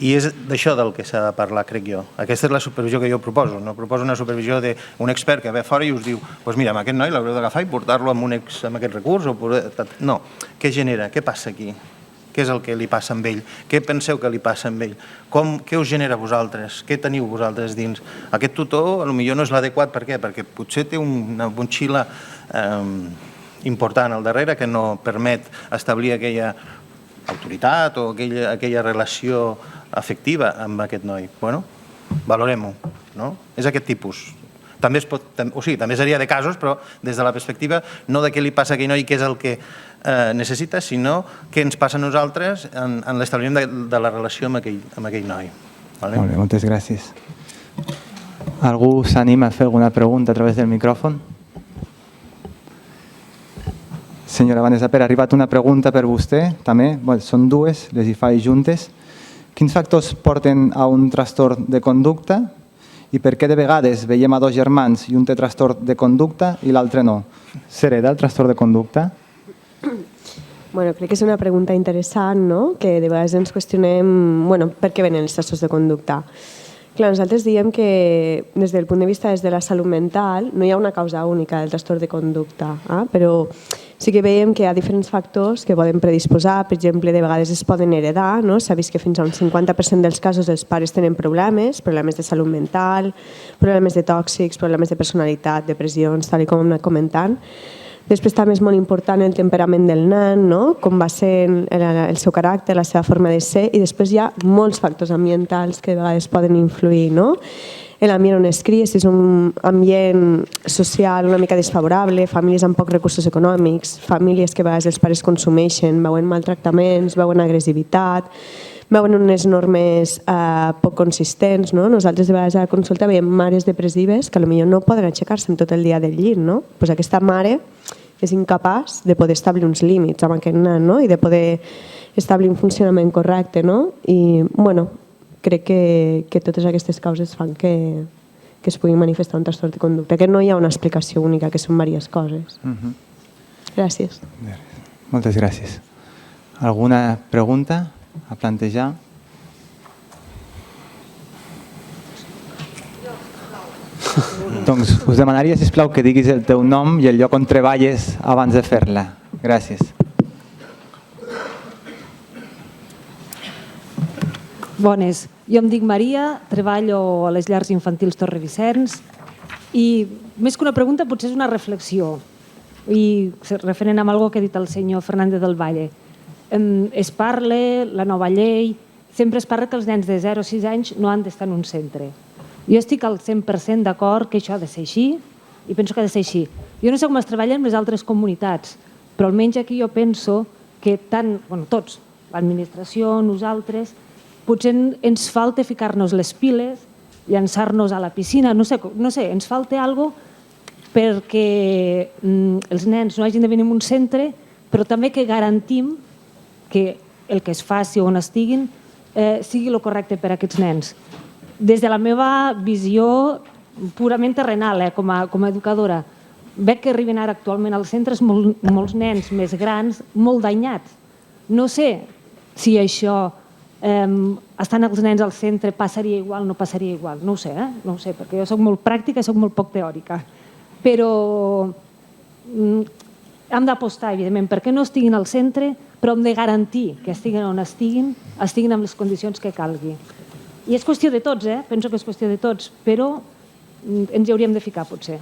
I és d'això del que s'ha de parlar, crec jo. Aquesta és la supervisió que jo proposo. No proposo una supervisió d'un expert que ve fora i us diu doncs mira, amb aquest noi l'haureu d'agafar i portar-lo amb aquest recurs. No, què genera? Què passa aquí? Què és el que li passa amb ell? Què penseu que li passa amb ell? Què us genera a vosaltres? Què teniu vosaltres dins? Aquest tutor potser no és l'adequat. Per què? Perquè potser té una motxilla important al darrere que no permet establir aquella autoritat o aquella relació afectiva amb aquest noi. Bueno, valorem-ho, no? És aquest tipus. També seria de casos, però des de la perspectiva no de què li passa a aquell noi i què és el que necessita, sinó què ens passa a nosaltres en l'establiment de la relació amb aquell noi. Molt bé, moltes gràcies. Algú s'anima a fer alguna pregunta a través del micròfon? Senyora Vanessa Pere, ha arribat una pregunta per vostè, també. Són dues, les hi faig juntes. Quins factors porten a un trastorn de conducta i per què de vegades veiem a dos germans i un té trastorn de conducta i l'altre no? S'hereda el trastorn de conducta? Bueno, crec que és una pregunta interessant, no? Que de vegades ens qüestionem per què venen els trastorns de conducta. Clar, nosaltres diem que des del punt de vista de la salut mental no hi ha una causa única del trastorn de conducta, però sí que veiem que hi ha diferents factors que poden predisposar, per exemple, de vegades es poden heredar, no? S'ha vist que fins a un 50% dels casos els pares tenen problemes de salut mental, problemes de tòxics, problemes de personalitat, depressions, tal com hem anat comentant. Després també és molt important el temperament del nen, no? Com va ser el seu caràcter, la seva forma de ser, i després hi ha molts factors ambientals que de vegades poden influir, no? L'ambient on es cria, si és un ambient social una mica desfavorable, famílies amb pocs recursos econòmics, famílies que a vegades els pares consumeixen, veuen maltractaments, veuen agressivitat, veuen unes normes poc consistents, no? Nosaltres de vegades a la consulta veiem mares depressives que potser no poden aixecar-se tot el dia del llit, no? Doncs aquesta mare és incapaç de poder establir uns límits amb aquest nen, no? I de poder establir un funcionament correcte, no? I, crec que totes aquestes causes fan que es pugui manifestar un trastorn de conducta, que no hi ha una explicació única, que són diverses coses. Gràcies. Moltes gràcies. Alguna pregunta a plantejar? Doncs us demanaria, sisplau, que diguis el teu nom i el lloc on treballes abans de fer-la. Gràcies. Bones. Jo em dic Maria, treballo a les llars infantils Torrevicenç i més que una pregunta potser és una reflexió i referent amb alguna que ha dit el senyor Fernández del Valle. Es parla, la nova llei, sempre es parla que els nens de 0 a 6 anys no han d'estar en un centre. Jo estic al 100% d'acord que això ha de ser així i penso que ha de ser així. Jo no sé com es treballa amb les altres comunitats, però almenys aquí jo penso que tots, l'administració, nosaltres, potser ens falta ficar-nos les piles, llançar-nos a la piscina, no sé, ens falta alguna cosa perquè els nens no hagin de venir a un centre, però també que garantim que el que es faci on estiguin sigui el correcte per a aquests nens. Des de la meva visió purament terrenal, com a educadora, veig que arriben ara actualment als centres molts nens més grans, molt danyats. No sé si això, estant els nens al centre, passaria igual o no passaria igual. No ho sé, perquè jo soc molt pràctica i soc molt poc teòrica. Però hem d'apostar, evidentment, perquè no estiguin al centre, però hem de garantir que estiguin on estiguin amb les condicions que calgui. I és qüestió de tots, penso que és qüestió de tots, però ens hi hauríem de ficar, potser.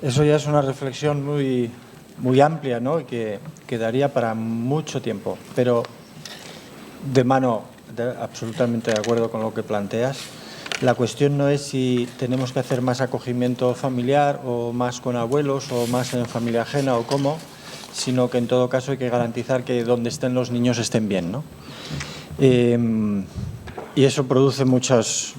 Eso ya es una reflexión muy amplia, ¿no? Y que daría para mucho tiempo. Pero absolutamente de acuerdo con lo que planteas. La cuestión no es si tenemos que hacer más acogimiento familiar o más con abuelos o más en familia ajena o cómo, sino que en todo caso hay que garantizar que donde estén los niños estén bien, ¿no? Y eso produce muchas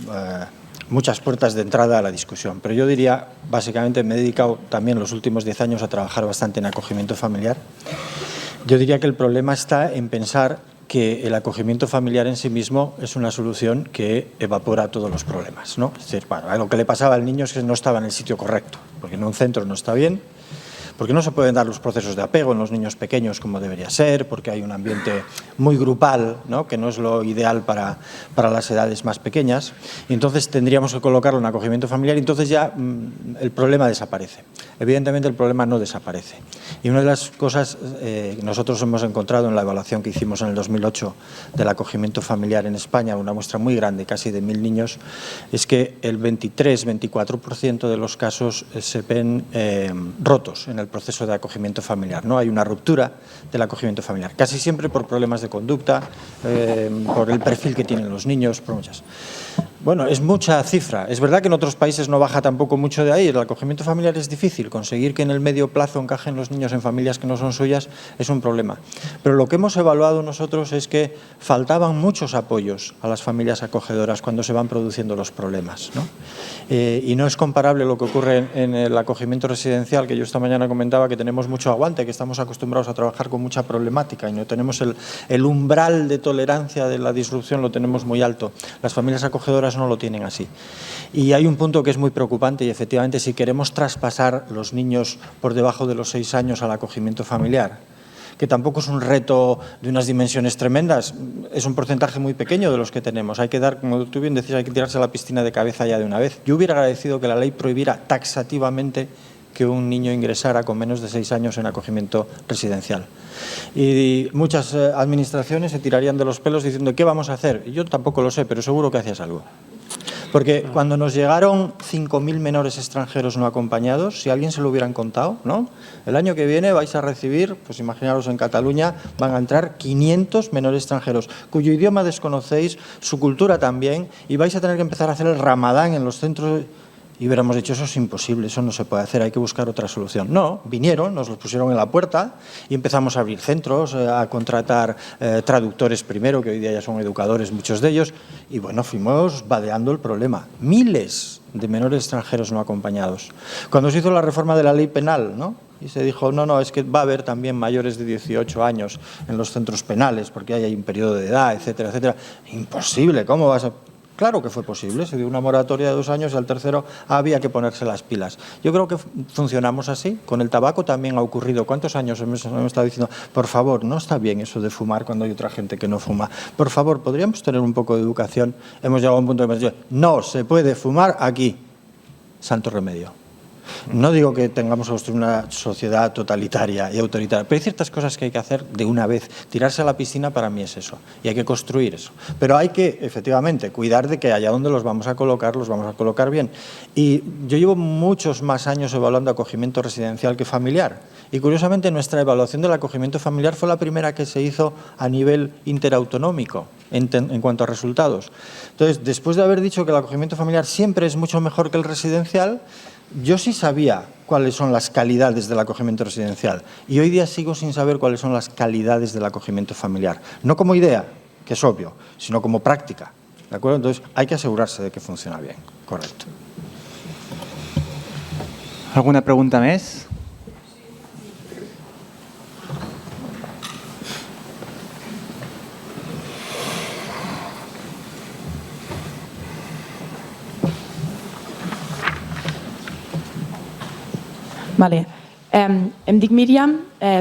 puertas de entrada a la discusión. Pero yo diría, básicamente me he dedicado también los últimos 10 años a trabajar bastante en acogimiento familiar. Yo diría que el problema está en pensar que el acogimiento familiar en sí mismo es una solución que evapora todos los problemas, ¿no? Es decir, bueno, lo que le pasaba al niño es que no estaba en el sitio correcto, porque en un centro no está bien, porque no se pueden dar los procesos de apego en los niños pequeños como debería ser, porque hay un ambiente muy grupal, ¿no? Que no es lo ideal para las edades más pequeñas, y entonces tendríamos que colocarlo en acogimiento familiar y entonces ya el problema desaparece. Evidentemente el problema no desaparece. Y una de las cosas que nosotros hemos encontrado en la evaluación que hicimos en el 2008 del acogimiento familiar en España, una muestra muy grande, casi de 1000 niños, es que el 23-24% de los casos se ven rotos en el proceso de acogimiento familiar, ¿no? Hay una ruptura del acogimiento familiar, casi siempre por problemas de conducta, por el perfil que tienen los niños, por muchas. Bueno, es mucha cifra. Es verdad que en otros países no baja tampoco mucho de ahí. El acogimiento familiar es difícil. Conseguir que en el medio plazo encajen los niños en familias que no son suyas es un problema. Pero lo que hemos evaluado nosotros es que faltaban muchos apoyos a las familias acogedoras cuando se van produciendo los problemas, ¿no? Y no es comparable lo que ocurre en el acogimiento residencial, que yo esta mañana comentaba que tenemos mucho aguante, que estamos acostumbrados a trabajar con mucha problemática y no tenemos el umbral de tolerancia de la disrupción, lo tenemos muy alto. Las familias acogedoras no lo tienen así. Y hay un punto que es muy preocupante y efectivamente si queremos traspasar los niños por debajo de los 6 años al acogimiento familiar, que tampoco es un reto de unas dimensiones tremendas, es un porcentaje muy pequeño de los que tenemos. Hay que dar, como tú bien decías, hay que tirarse a la piscina de cabeza ya de una vez. Yo hubiera agradecido que la ley prohibiera taxativamente que un niño ingresara con menos de 6 años en acogimiento residencial. Y muchas administraciones se tirarían de los pelos diciendo ¿qué vamos a hacer? Yo tampoco lo sé, pero seguro que hacías algo. Porque cuando nos llegaron 5.000 menores extranjeros no acompañados, si a alguien se lo hubieran contado, ¿no? El año que viene vais a recibir, pues imaginaros en Cataluña, van a entrar 500 menores extranjeros, cuyo idioma desconocéis, su cultura también, y vais a tener que empezar a hacer el ramadán en los centros. Y hubiéramos dicho, eso es imposible, eso no se puede hacer, hay que buscar otra solución. No, vinieron, nos los pusieron en la puerta y empezamos a abrir centros, a contratar traductores primero, que hoy día ya son educadores muchos de ellos, y bueno, fuimos vadeando el problema. Miles de menores extranjeros no acompañados. Cuando se hizo la reforma de la ley penal, ¿no? Y se dijo, no, es que va a haber también mayores de 18 años en los centros penales, porque ahí hay un periodo de edad, etcétera, etcétera. Imposible, ¿cómo vas a...? Claro que fue posible, se dio una moratoria de 2 años y al tercero había que ponerse las pilas. Yo creo que funcionamos así. Con el tabaco también ha ocurrido. ¿Cuántos años hemos estado diciendo, por favor, no está bien eso de fumar cuando hay otra gente que no fuma? Por favor, ¿podríamos tener un poco de educación? Hemos llegado a un punto de decir, no se puede fumar aquí. Santo remedio. No digo que tengamos que construir una sociedad totalitaria y autoritaria, pero hay ciertas cosas que hay que hacer de una vez. Tirarse a la piscina para mí es eso, y hay que construir eso. Pero hay que, efectivamente, cuidar de que allá donde los vamos a colocar bien. Y yo llevo muchos más años evaluando acogimiento residencial que familiar. Y curiosamente nuestra evaluación del acogimiento familiar fue la primera que se hizo a nivel interautonómico en cuanto a resultados. Entonces, después de haber dicho que el acogimiento familiar siempre es mucho mejor que el residencial, yo sí sabía cuáles son las calidades del acogimiento residencial y hoy día sigo sin saber cuáles son las calidades del acogimiento familiar. No como idea, que es obvio, sino como práctica. ¿De acuerdo? Entonces hay que asegurarse de que funciona bien. Correcto. ¿Alguna pregunta més? Vale. Em dic Míriam,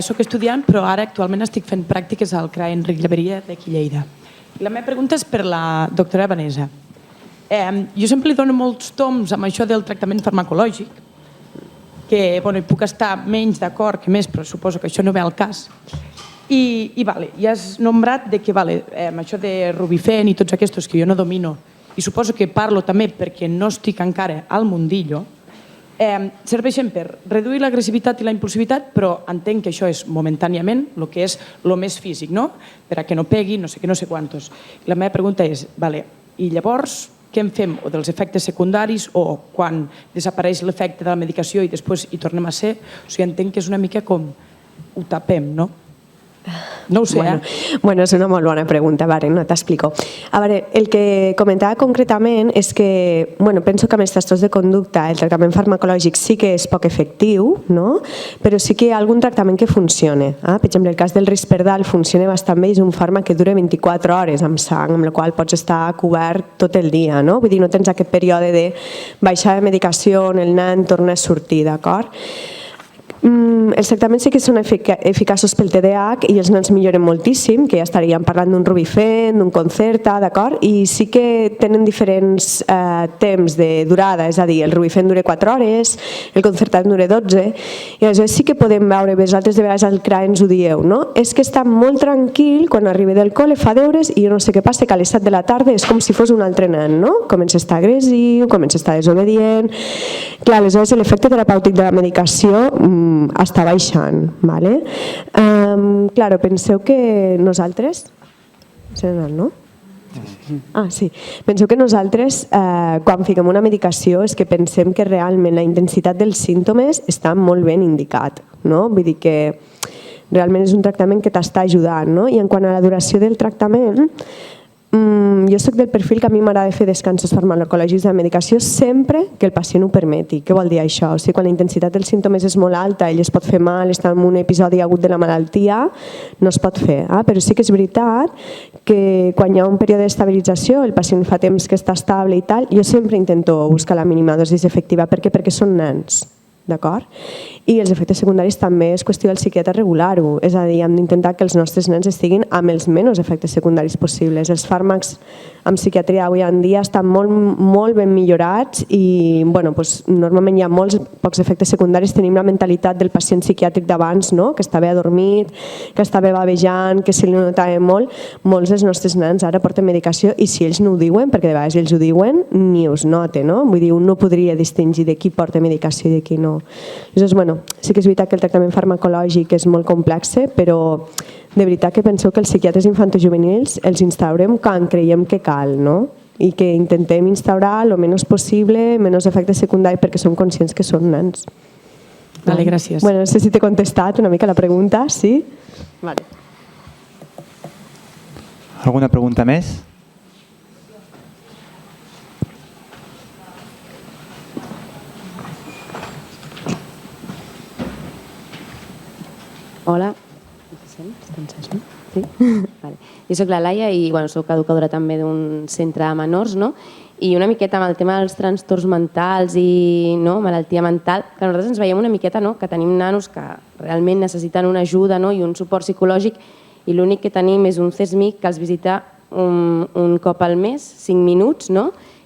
soc estudiant, però ara actualment estic fent pràctiques al CRA Enric Llaveria d'aquí Lleida. La meva pregunta és per la doctora Vanessa. Jo sempre li dono molts toms amb això del tractament farmacològic, que hi puc estar menys d'acord que més, però suposo que això no ve al cas. I has nombrat que això de Rubifen i tots aquests que jo no domino, i suposo que parlo també perquè no estic encara al mundillo, serveixen per reduir l'agressivitat i la impulsivitat, però entenc que això és momentàniament el que és el més físic, no? Per a que no pegui, no sé què, no sé quantos. La meva pregunta és, i llavors què en fem? O dels efectes secundaris o quan desapareix l'efecte de la medicació i després hi tornem a ser? O sigui, entenc que és una mica com ho tapem, no? No ho sé, Bueno, és una molt bona pregunta, vale, no t'explico. A veure, el que comentava concretament és que, bueno, penso que amb els trastorns de conducta el tractament farmacològic sí que és poc efectiu, no? Però sí que hi ha algun tractament que funciona. Per exemple, el cas del Risperdal funciona bastant bé, és un fàrmac que dura 24 hores amb sang, amb la qual pots estar cobert tot el dia, no? Vull dir, no tens aquest període de baixar de medicació on el nen torna a sortir, d'acord? Els tractaments sí que són eficaços pel TDAH i els nens milloren moltíssim, que ja estaríem parlant d'un Rubifen, d'un Concerta, d'acord? I sí que tenen diferents temps de durada, és a dir, el Rubifen dura 4 hores, el Concerta dura 12, i aleshores sí que podem veure, vosaltres de vegades al CRA ens ho dieu, no? És que està molt tranquil quan arriba del col·le, fa deures i jo no sé què passa, que a les 7 de la tarda és com si fos un altre nen, no? Comença a estar agressiu, comença a estar desobedient. Clar, aleshores l'efecte terapèutic de la medicació està baixant, ¿vale? Claro, penseu que nosaltres... no? Sí. Penseu que nosaltres, quan fiquem una medicació, és que pensem que realment la intensitat dels símptomes està molt ben indicat, no? Vull dir que realment és un tractament que t'està ajudant, no? I en quant a la duració del tractament, jo soc del perfil que a mi m'agrada fer descansos farmacològics de la medicació sempre que el pacient ho permeti. Què vol dir això? O sigui, quan la intensitat dels símptomes és molt alta, ell es pot fer mal, està en un episodi agut de la malaltia, no es pot fer. Però sí que és veritat que quan hi ha un període d'estabilització, el pacient fa temps que està estable i tal, jo sempre intento buscar la mínima dosis efectiva. Per què? Perquè són nens. D'acord? I els efectes secundaris també és qüestió del psiquiatre regular-ho, és a dir, hem d'intentar que els nostres nens estiguin amb els menys efectes secundaris possibles. Els fàrmacs en psiquiatria avui en dia estan molt ben millorats i normalment hi ha molts pocs efectes secundaris. Tenim la mentalitat del pacient psiquiàtric d'abans, que està bé adormit, que està bé bavejant, que se li notava molt. Molts dels nostres nens ara porten medicació i si ells no ho diuen, perquè de vegades ells ho diuen, ni us nota, no? Vull dir, un no podria distingir de qui porta medicació i de qui no. Llavors, sí que és veritat que el tractament farmacològic és molt complex, però de veritat que penseu que els psiquiatres infantojuvenils els instaurem quan creiem que cal, no? I que intentem instaurar el menys possible, menys efectes secundaris, perquè som conscients que són nens. Vale, gràcies. No sé si t'he contestat una mica la pregunta, sí? Vale. Alguna pregunta més? Hola, sí? Vale. Jo soc la Laia i soc educadora també d'un centre de menors, no? I una miqueta amb el tema dels trastorns mentals i malaltia mental, que nosaltres ens veiem una miqueta que tenim nanos que realment necessiten una ajuda i un suport psicològic i l'únic que tenim és un CESMIC que els visita un cop al mes, 5 minuts,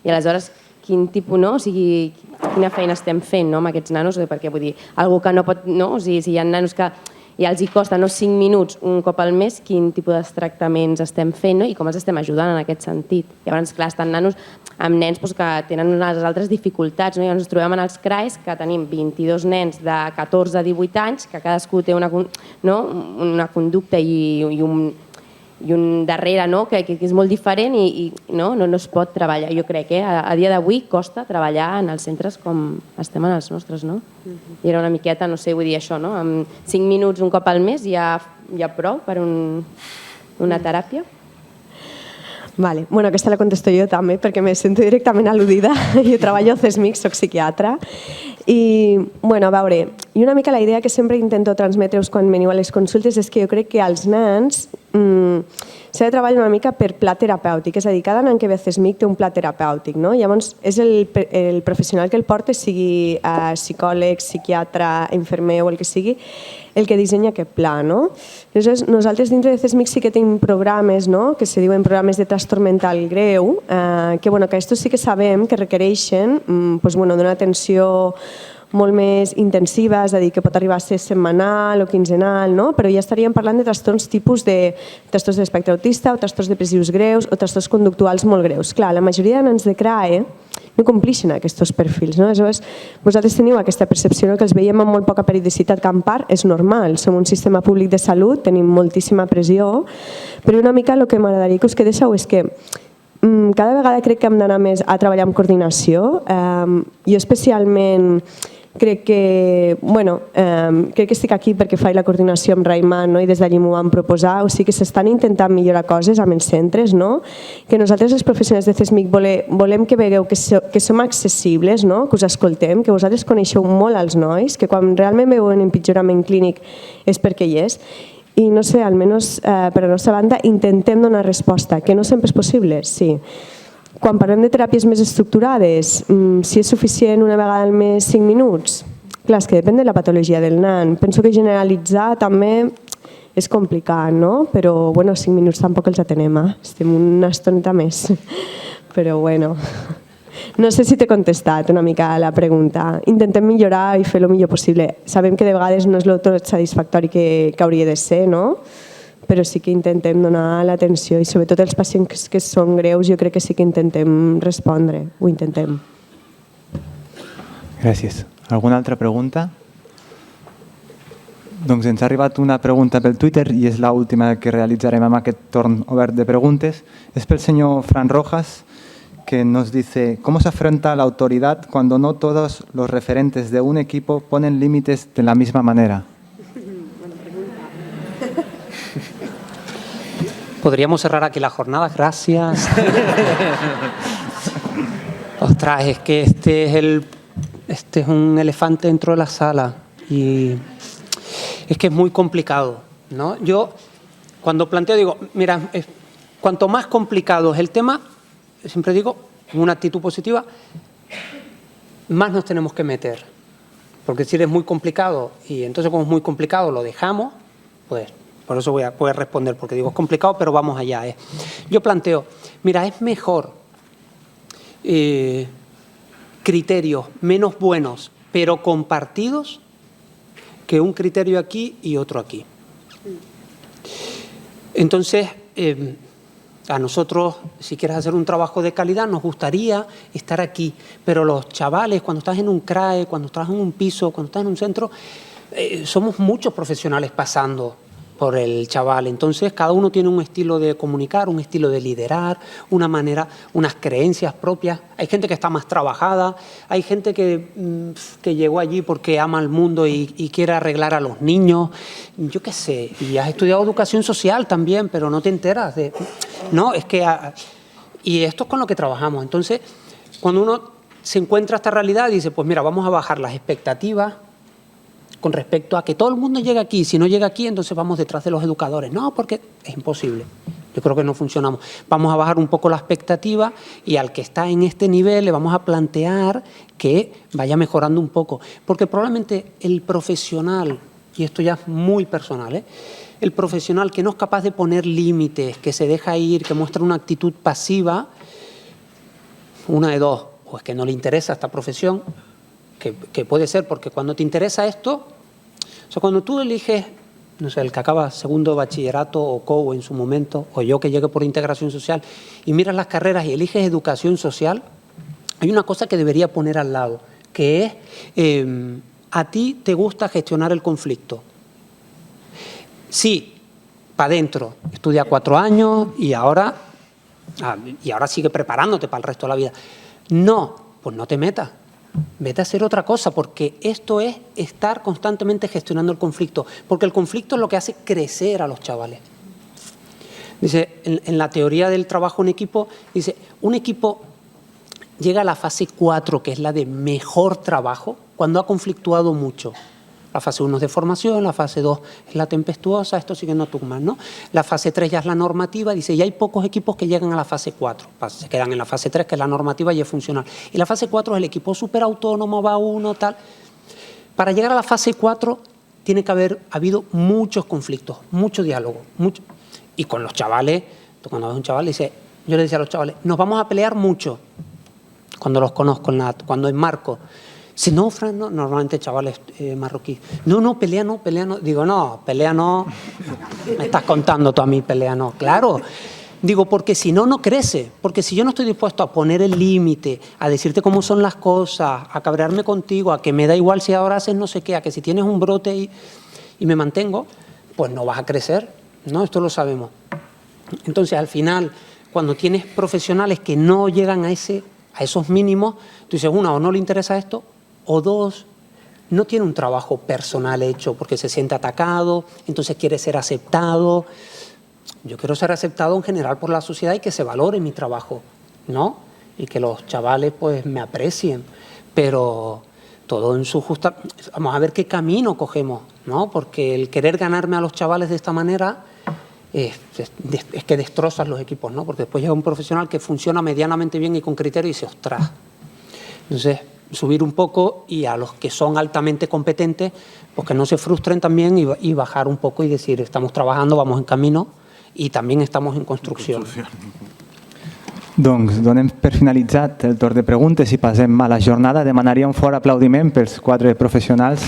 i aleshores quin tipus, o sigui, quina feina estem fent amb aquests nanos, perquè vull dir, algú que no pot, o sigui, si hi ha nanos que i els hi costa 5 minuts un cop al mes, quin tipus de tractaments estem fent i com els estem ajudant en aquest sentit. Llavors, clar, estan nanos amb nens que tenen unes altres dificultats. Llavors ens trobem en els CRAEs que tenim 22 nens de 14 a 18 anys, que cadascú té una conducta i un darrere que és molt diferent i no es pot treballar. Jo crec que a dia d'avui costa treballar en els centres com estem en els nostres. I era una miqueta, no sé, vull dir això, amb 5 minuts un cop al mes hi ha prou per una teràpia? Vale. Bueno, aquesta la contesto jo també perquè me sento directament al·ludida. Jo treballo a CESMIC, soc psiquiatra. I, a veure, i una mica la idea que sempre intento transmetre-us quan veniu a les consultes és que jo crec que als nens s'ha de treballar una mica per pla terapèutic, és a dir, cada nen que ve a CESMIC té un pla terapèutic, no? Llavors és el professional que el porta, sigui psicòleg, psiquiatre, infermer o el que sigui, el que dissenya aquest pla, no? Llavors, nosaltres dintre de CESMIC sí que tenim programes, que se diuen programes de trastorn mental greu, que aquests sí que sabem que requereixen d'una atenció molt més intensiva, és a dir, que pot arribar a ser setmanal o quinzenal, però ja estaríem parlant de trastorns tipus de trastorns de l'espectre autista o trastorns depressius greus o trastorns conductuals molt greus. Clar, la majoria de nens de CRAE no compleixen aquests perfils. Aleshores, vosaltres teniu aquesta percepció que els veiem amb molt poca periodicitat, que en part és normal. Som un sistema públic de salut, tenim moltíssima pressió, però una mica el que m'agradaria que us quedéssiu és que cada vegada crec que hem d'anar més a treballar en coordinació. Jo especialment crec que, crec que estic aquí perquè faig la coordinació amb Raiman, no? I des d'allí m'ho van proposar, o sigui que s'estan intentant millorar coses amb els centres, no? Que nosaltres els professionals de CESMIC volem que vegueu que som accessibles, no? Que us escoltem, que vosaltres coneixeu molt als nois, que quan realment veuen empitjorament clínic és perquè hi és. I no sé, almenys per la nostra banda intentem donar resposta, que no sempre és possible, sí. Quan parlem de teràpies més estructurades, si és suficient una vegada al mes 5 minuts, clar, és que depèn de la patologia del nan. Penso que generalitzar també és complicat, no? Però, 5 minuts tampoc els atenem, estem una estoneta més. Però, no sé si t'he contestat una mica a la pregunta. Intentem millorar i fer el millor possible. Sabem que de vegades no és el tot satisfactori que hauria de ser, no? Però sí que intentem donar l'atenció i sobretot els pacients que són greus jo crec que sí que intentem respondre, ho intentem. Gràcies. Alguna altra pregunta? Doncs ens ha arribat una pregunta pel Twitter i és l'última que realitzarem amb aquest torn obert de preguntes. És pel senyor Fran Rojas, que nos dice: ¿cómo se afronta la autoridad cuando no todos los referentes de un equipo ponen límites de la misma manera? Podríamos cerrar aquí la jornada, gracias. Ostras, es que este es un elefante dentro de la sala y es que es muy complicado, ¿no? Yo cuando planteo digo, mira, cuanto más complicado es el tema, siempre digo, en una actitud positiva, más nos tenemos que meter. Porque si es muy complicado y entonces como es muy complicado lo dejamos, pues por eso voy a poder responder, porque digo, es complicado, pero vamos allá. Yo planteo, mira, es mejor criterios menos buenos, pero compartidos, que un criterio aquí y otro aquí. Entonces, a nosotros, si quieres hacer un trabajo de calidad, nos gustaría estar aquí, pero los chavales, cuando estás en un CRAE, cuando estás en un piso, cuando estás en un centro, somos muchos profesionales pasando por el chaval. Entonces, cada uno tiene un estilo de comunicar, un estilo de liderar, una manera, unas creencias propias. Hay gente que está más trabajada, hay gente que llegó allí porque ama el mundo y quiere arreglar a los niños. Yo qué sé, y has estudiado educación social también, pero no te enteras de... No, es que... Y esto es con lo que trabajamos. Entonces, cuando uno se encuentra esta realidad, dice, pues mira, vamos a bajar las expectativas con respecto a que todo el mundo llegue aquí. Si no llega aquí, entonces vamos detrás de los educadores. No, porque es imposible. Yo creo que no funcionamos. Vamos a bajar un poco la expectativa y al que está en este nivel le vamos a plantear que vaya mejorando un poco. Porque probablemente el profesional, y esto ya es muy personal, el profesional que no es capaz de poner límites, que se deja ir, que muestra una actitud pasiva, una de dos, o es que no le interesa esta profesión, que puede ser porque cuando te interesa esto, o sea, cuando tú eliges, no sé, el que acaba segundo de bachillerato o COU en su momento, o yo que llegué por integración social, y miras las carreras y eliges educación social, hay una cosa que debería poner al lado, que es, a ti te gusta gestionar el conflicto. Sí, para adentro, estudia 4 años y ahora sigue preparándote para el resto de la vida. No, pues no te metas. Vete a hacer otra cosa, porque esto es estar constantemente gestionando el conflicto, porque el conflicto es lo que hace crecer a los chavales. Dice, en la teoría del trabajo en equipo, dice, un equipo llega a la fase 4, que es la de mejor trabajo, cuando ha conflictuado mucho. La fase 1 es de formación, la fase 2 es la tempestuosa, esto siguiendo a Tuckman, ¿no? La fase 3 ya es la normativa, dice, y hay pocos equipos que llegan a la fase 4, se quedan en la fase 3, que es la normativa y es funcional. Y la fase 4 es el equipo súper autónomo, va uno, tal. Para llegar a la fase 4 tiene que haber habido muchos conflictos, mucho diálogo, mucho. Y con los chavales, tú cuando ves un chaval, yo le decía a los chavales, nos vamos a pelear mucho, cuando los conozco, cuando enmarco. Si no, Fran, no, normalmente chavales marroquíes. No, pelea no. Digo, no, pelea no. Me estás contando tú a mí, pelea no. Claro. Digo, porque si no, no crece. Porque si yo no estoy dispuesto a poner el límite, a decirte cómo son las cosas, a cabrearme contigo, a que me da igual si ahora haces no sé qué, a que si tienes un brote y me mantengo, pues no vas a crecer. ¿No? Esto lo sabemos. Entonces, al final, cuando tienes profesionales que no llegan a esos mínimos, tú dices, una, o no le interesa esto, o dos, no tiene un trabajo personal hecho porque se siente atacado, entonces quiere ser aceptado. Yo quiero ser aceptado en general por la sociedad y que se valore mi trabajo, ¿no? Y que los chavales pues me aprecien, pero todo en su justa... Vamos a ver qué camino cogemos, ¿no? Porque el querer ganarme a los chavales de esta manera es que destrozas los equipos, ¿no? Porque después llega un profesional que funciona medianamente bien y con criterio y dice, ostras. Entonces, subir un poco y a los que son altamente competentes, pues que no se frustren también y bajar un poco y decir, estamos trabajando, vamos en camino i també estamos en construcció. Doncs donem per finalitzat el torn de preguntes i passem a la jornada. Demanaria un fort aplaudiment pels 4 professionals.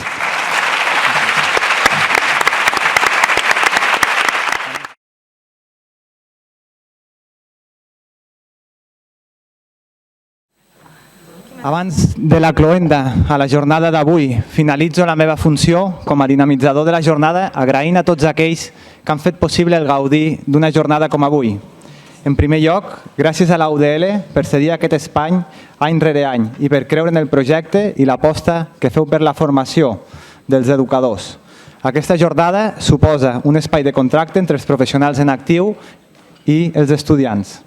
Abans de la cloenda a la jornada d'avui, finalitzo la meva funció com a dinamitzador de la jornada agraint a tots aquells que han fet possible el gaudir d'una jornada com avui. En primer lloc, gràcies a la UDL per cedir aquest espai any rere any i per creure en el projecte i l'aposta que feu per la formació dels educadors. Aquesta jornada suposa un espai de contracte entre els professionals en actiu i els estudiants.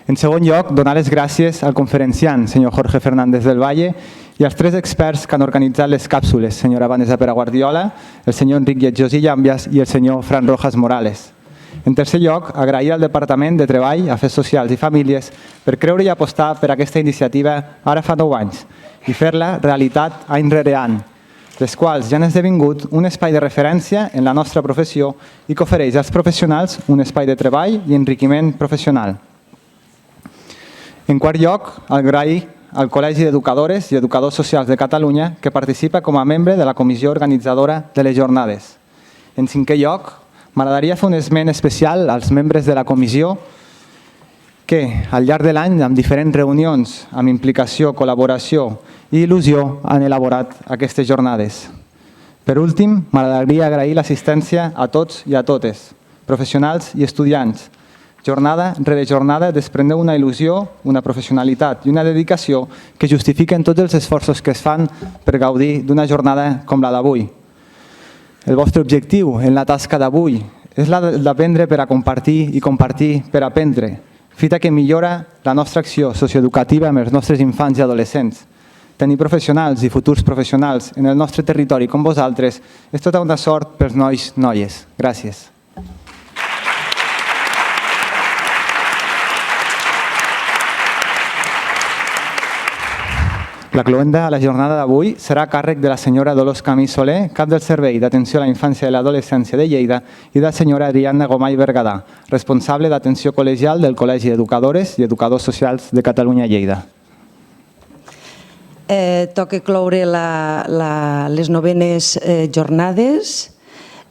En segon lloc, donar les gràcies al conferenciant, senyor Jorge Fernández del Valle, i als 3 experts que han organitzat les càpsules, senyora Vanessa Pera Guardiola, el senyor Enric Lletjós i Llàmbias i el senyor Fran Rojas Morales. En tercer lloc, agrair al Departament de Treball, Afers Socials i Famílies per creure i apostar per aquesta iniciativa ara fa 9 anys i fer-la realitat any rere any, les quals ja han esdevingut un espai de referència en la nostra professió i que ofereix als professionals un espai de treball i enriquiment professional. En quart lloc, agrair al Col·legi d'Educadores i Educadors Socials de Catalunya que participa com a membre de la comissió organitzadora de les jornades. En cinquè lloc, m'agradaria fer un esment especial als membres de la comissió que, al llarg de l'any, amb diferents reunions, amb implicació, col·laboració i il·lusió, han elaborat aquestes jornades. Per últim, m'agradaria agrair l'assistència a tots i a totes, professionals i estudiants. Jornada rere jornada desprendeu una il·lusió, una professionalitat i una dedicació que justifiquen tots els esforços que es fan per gaudir d'una jornada com la d'avui. El vostre objectiu en la tasca d'avui és la d'aprendre per a compartir i compartir per aprendre, fita que millora la nostra acció socioeducativa amb els nostres infants i adolescents. Tenir professionals i futurs professionals en el nostre territori com vosaltres és tota una sort pels nois i noies. Gràcies. La cloenda a la jornada d'avui serà a càrrec de la senyora Dolors Camí Soler, cap del Servei d'Atenció a la Infància i l'Adolescència de Lleida, i de la senyora Ariadna Gomà i Bergadà, responsable d'Atenció Col·legial del Col·legi d'Educadores i Educadors Socials de Catalunya i Lleida. Toca cloure les 9enes jornades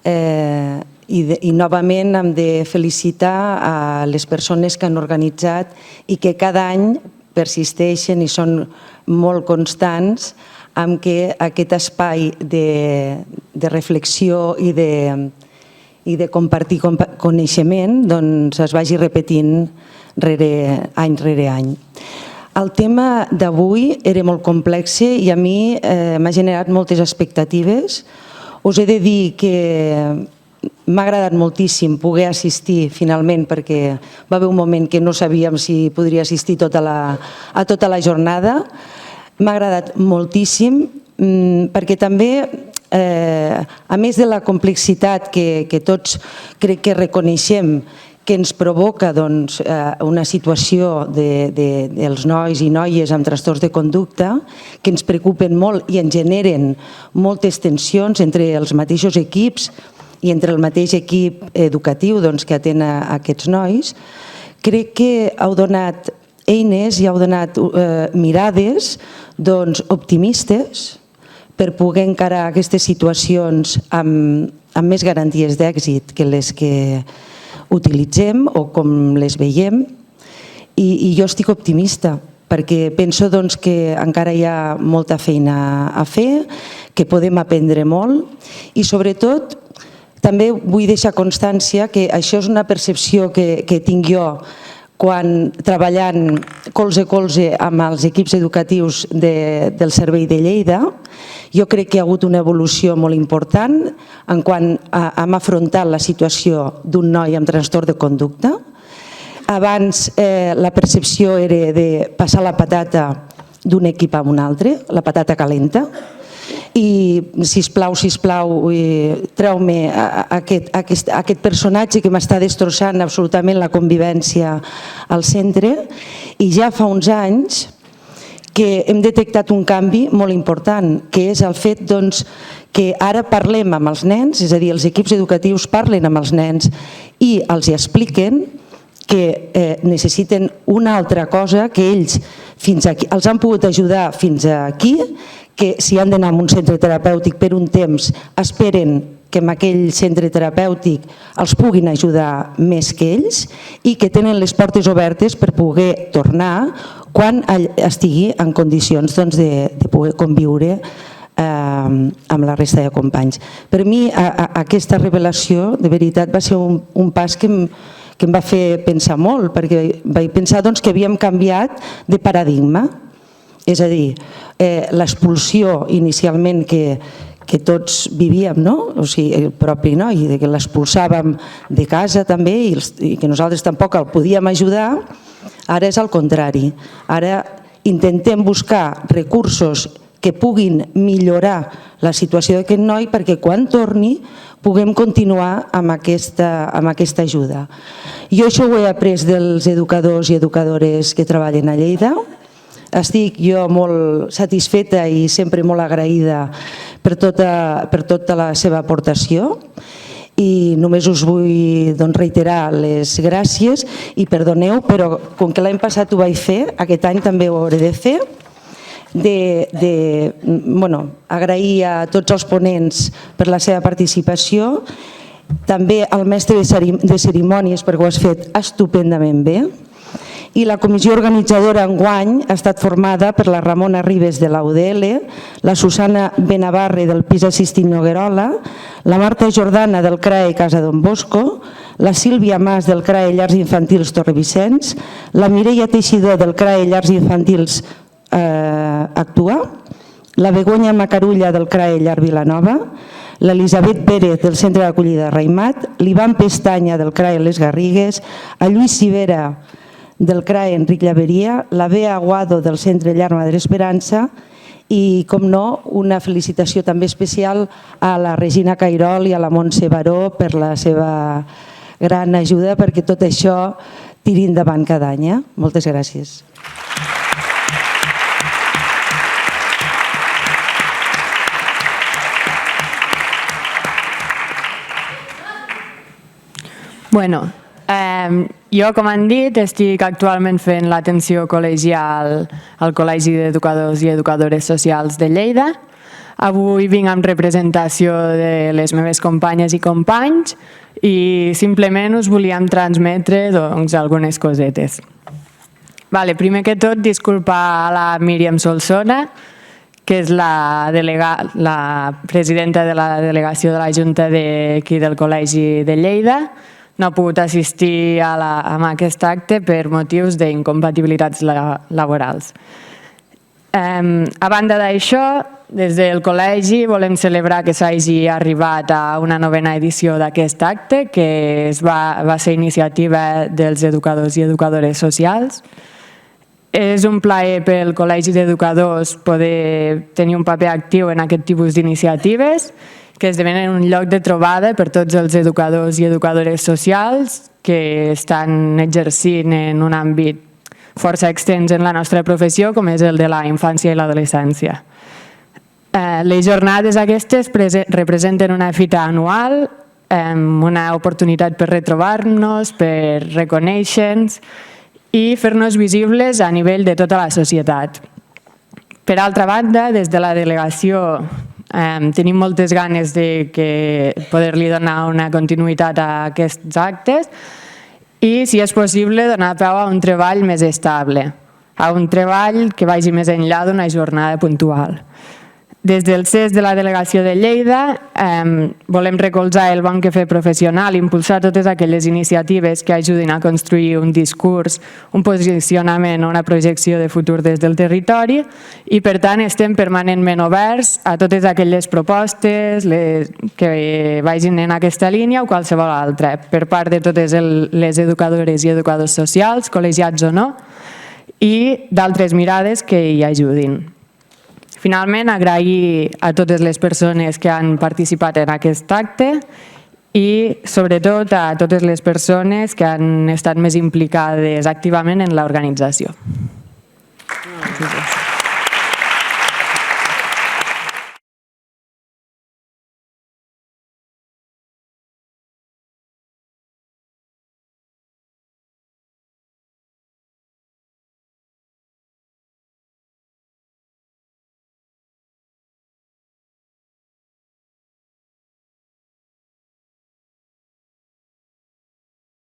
i novament hem de felicitar a les persones que han organitzat i que cada any persisteixen i són molt constants amb que aquest espai de reflexió i de compartir coneixement es vagi repetint any rere any. El tema d'avui era molt complex i a mi m'ha generat moltes expectatives. Us he de dir que m'ha agradat moltíssim poder assistir finalment perquè va haver un moment que no sabíem si podria assistir a tota la jornada. M'ha agradat moltíssim perquè també, a més de la complexitat que tots crec que reconeixem que ens provoca una situació dels nois i noies amb trastorns de conducta que ens preocupen molt i ens generen moltes tensions entre els mateixos equips i entre el mateix equip educatiu que atén a aquests nois, crec que heu donat eines i heu donat mirades optimistes per poder encarar aquestes situacions amb més garanties d'èxit que les que utilitzem o com les veiem. I jo estic optimista perquè penso que encara hi ha molta feina a fer, que podem aprendre molt i sobretot també vull deixar constància que això és una percepció que tinc jo treballant colze a colze amb els equips educatius del Servei de Lleida. Jo crec que hi ha hagut una evolució molt important en quan hem afrontat la situació d'un noi amb trastorn de conducta. Abans la percepció era de passar la patata d'un equip a un altre, la patata calenta, i sisplau, treu-me aquest personatge que m'està destrossant absolutament la convivència al centre. I ja fa uns anys que hem detectat un canvi molt important, que és el fet que ara parlem amb els nens, és a dir, els equips educatius parlen amb els nens i els expliquen que necessiten una altra cosa, que ells fins aquí els han pogut ajudar fins aquí, que si han d'anar a un centre terapèutic per un temps esperen que en aquell centre terapèutic els puguin ajudar més que ells i que tenen les portes obertes per poder tornar quan estigui en condicions de poder conviure amb la resta de companys. Per mi aquesta revelació de veritat va ser un pas que em va fer pensar molt, perquè vaig pensar que havíem canviat de paradigma. És a dir, l'expulsió inicialment que tots vivíem, o sigui, el propi noi, que l'expulsàvem de casa també i que nosaltres tampoc el podíem ajudar, ara és al contrari. Ara intentem buscar recursos que puguin millorar la situació d'aquest noi perquè quan torni puguem continuar amb aquesta ajuda. Jo això ho he après dels educadors i educadores que treballen a Lleida. Estic jo molt satisfeta i sempre molt agraïda per tota la seva aportació i només us vull reiterar les gràcies i perdoneu, però com que l'any passat ho vaig fer, aquest any també ho hauré de fer, agrair a tots els ponents per la seva participació, també al mestre de cerimònies perquè ho has fet estupendament bé, i la comissió organitzadora enguany ha estat formada per la Ramona Ribes de la UDL, la Susana Benavarre del Pis Assistit Noguerola, la Marta Jordana del CRAE Casa Don Bosco, la Sílvia Mas del CRAE Llars Infantils Torrevicenç, la Mireia Teixidor del CRAE Llars Infantils Actua, la Begoña Macarulla del CRAE Llar Vilanova, l'Elisabet Pérez del Centre d'Acollida Raimat, l'Ivan Pestanya del CRAE Les Garrigues, a Lluís Civera del CRAE Enric Llaveria, la Bea Aguado del Centre Llar Madre Esperança i, com no, una felicitació també especial a la Regina Cairol i a la Montse Baró per la seva gran ajuda perquè tot això tiri endavant cada any. Moltes gràcies. Bueno, jo, com han dit, estic actualment fent l'atenció col·legial al Col·legi d'Educadors i Educadores Socials de Lleida. Avui vinc en representació de les meves companyes i companys i simplement us volíem transmetre algunes cosetes. Primer que tot, disculpar a la Míriam Solsona, que és la presidenta de la delegació de la Junta d'aquí del Col·legi de Lleida. No ha pogut assistir a aquest acte per motius d'incompatibilitats laborals. A banda d'això, des del col·legi volem celebrar que s'hagi arribat a una novena edició d'aquest acte, que va ser iniciativa dels educadors i educadores socials. És un plaer pel Col·legi d'Educadors poder tenir un paper actiu en aquest tipus d'iniciatives, que esdevenen un lloc de trobada per tots els educadors i educadores socials que estan exercint en un àmbit força extens en la nostra professió, com és el de la infància i l'adolescència. Les jornades aquestes representen una fita anual, una oportunitat per retrobar-nos, per reconèixer-nos i fer-nos visibles a nivell de tota la societat. Per altra banda, des de la delegació tenim moltes ganes de poder-li donar una continuïtat a aquests actes i, si és possible, donar peu a un treball més estable, a un treball que vagi més enllà d'una jornada puntual. Des del CES de la Delegació de Lleida volem recolzar el bon fer professional, impulsar totes aquelles iniciatives que ajudin a construir un discurs, un posicionament o una projecció de futur des del territori i, per tant, estem permanentment oberts a totes aquelles propostes que vagin en aquesta línia o qualsevol altra, per part de totes les educadores i educadors socials, col·legiats o no, i d'altres mirades que hi ajudin. Finalment, agrair a totes les persones que han participat en aquest acte i, sobretot, a totes les persones que han estat més implicades activament en l'organització. Gràcies.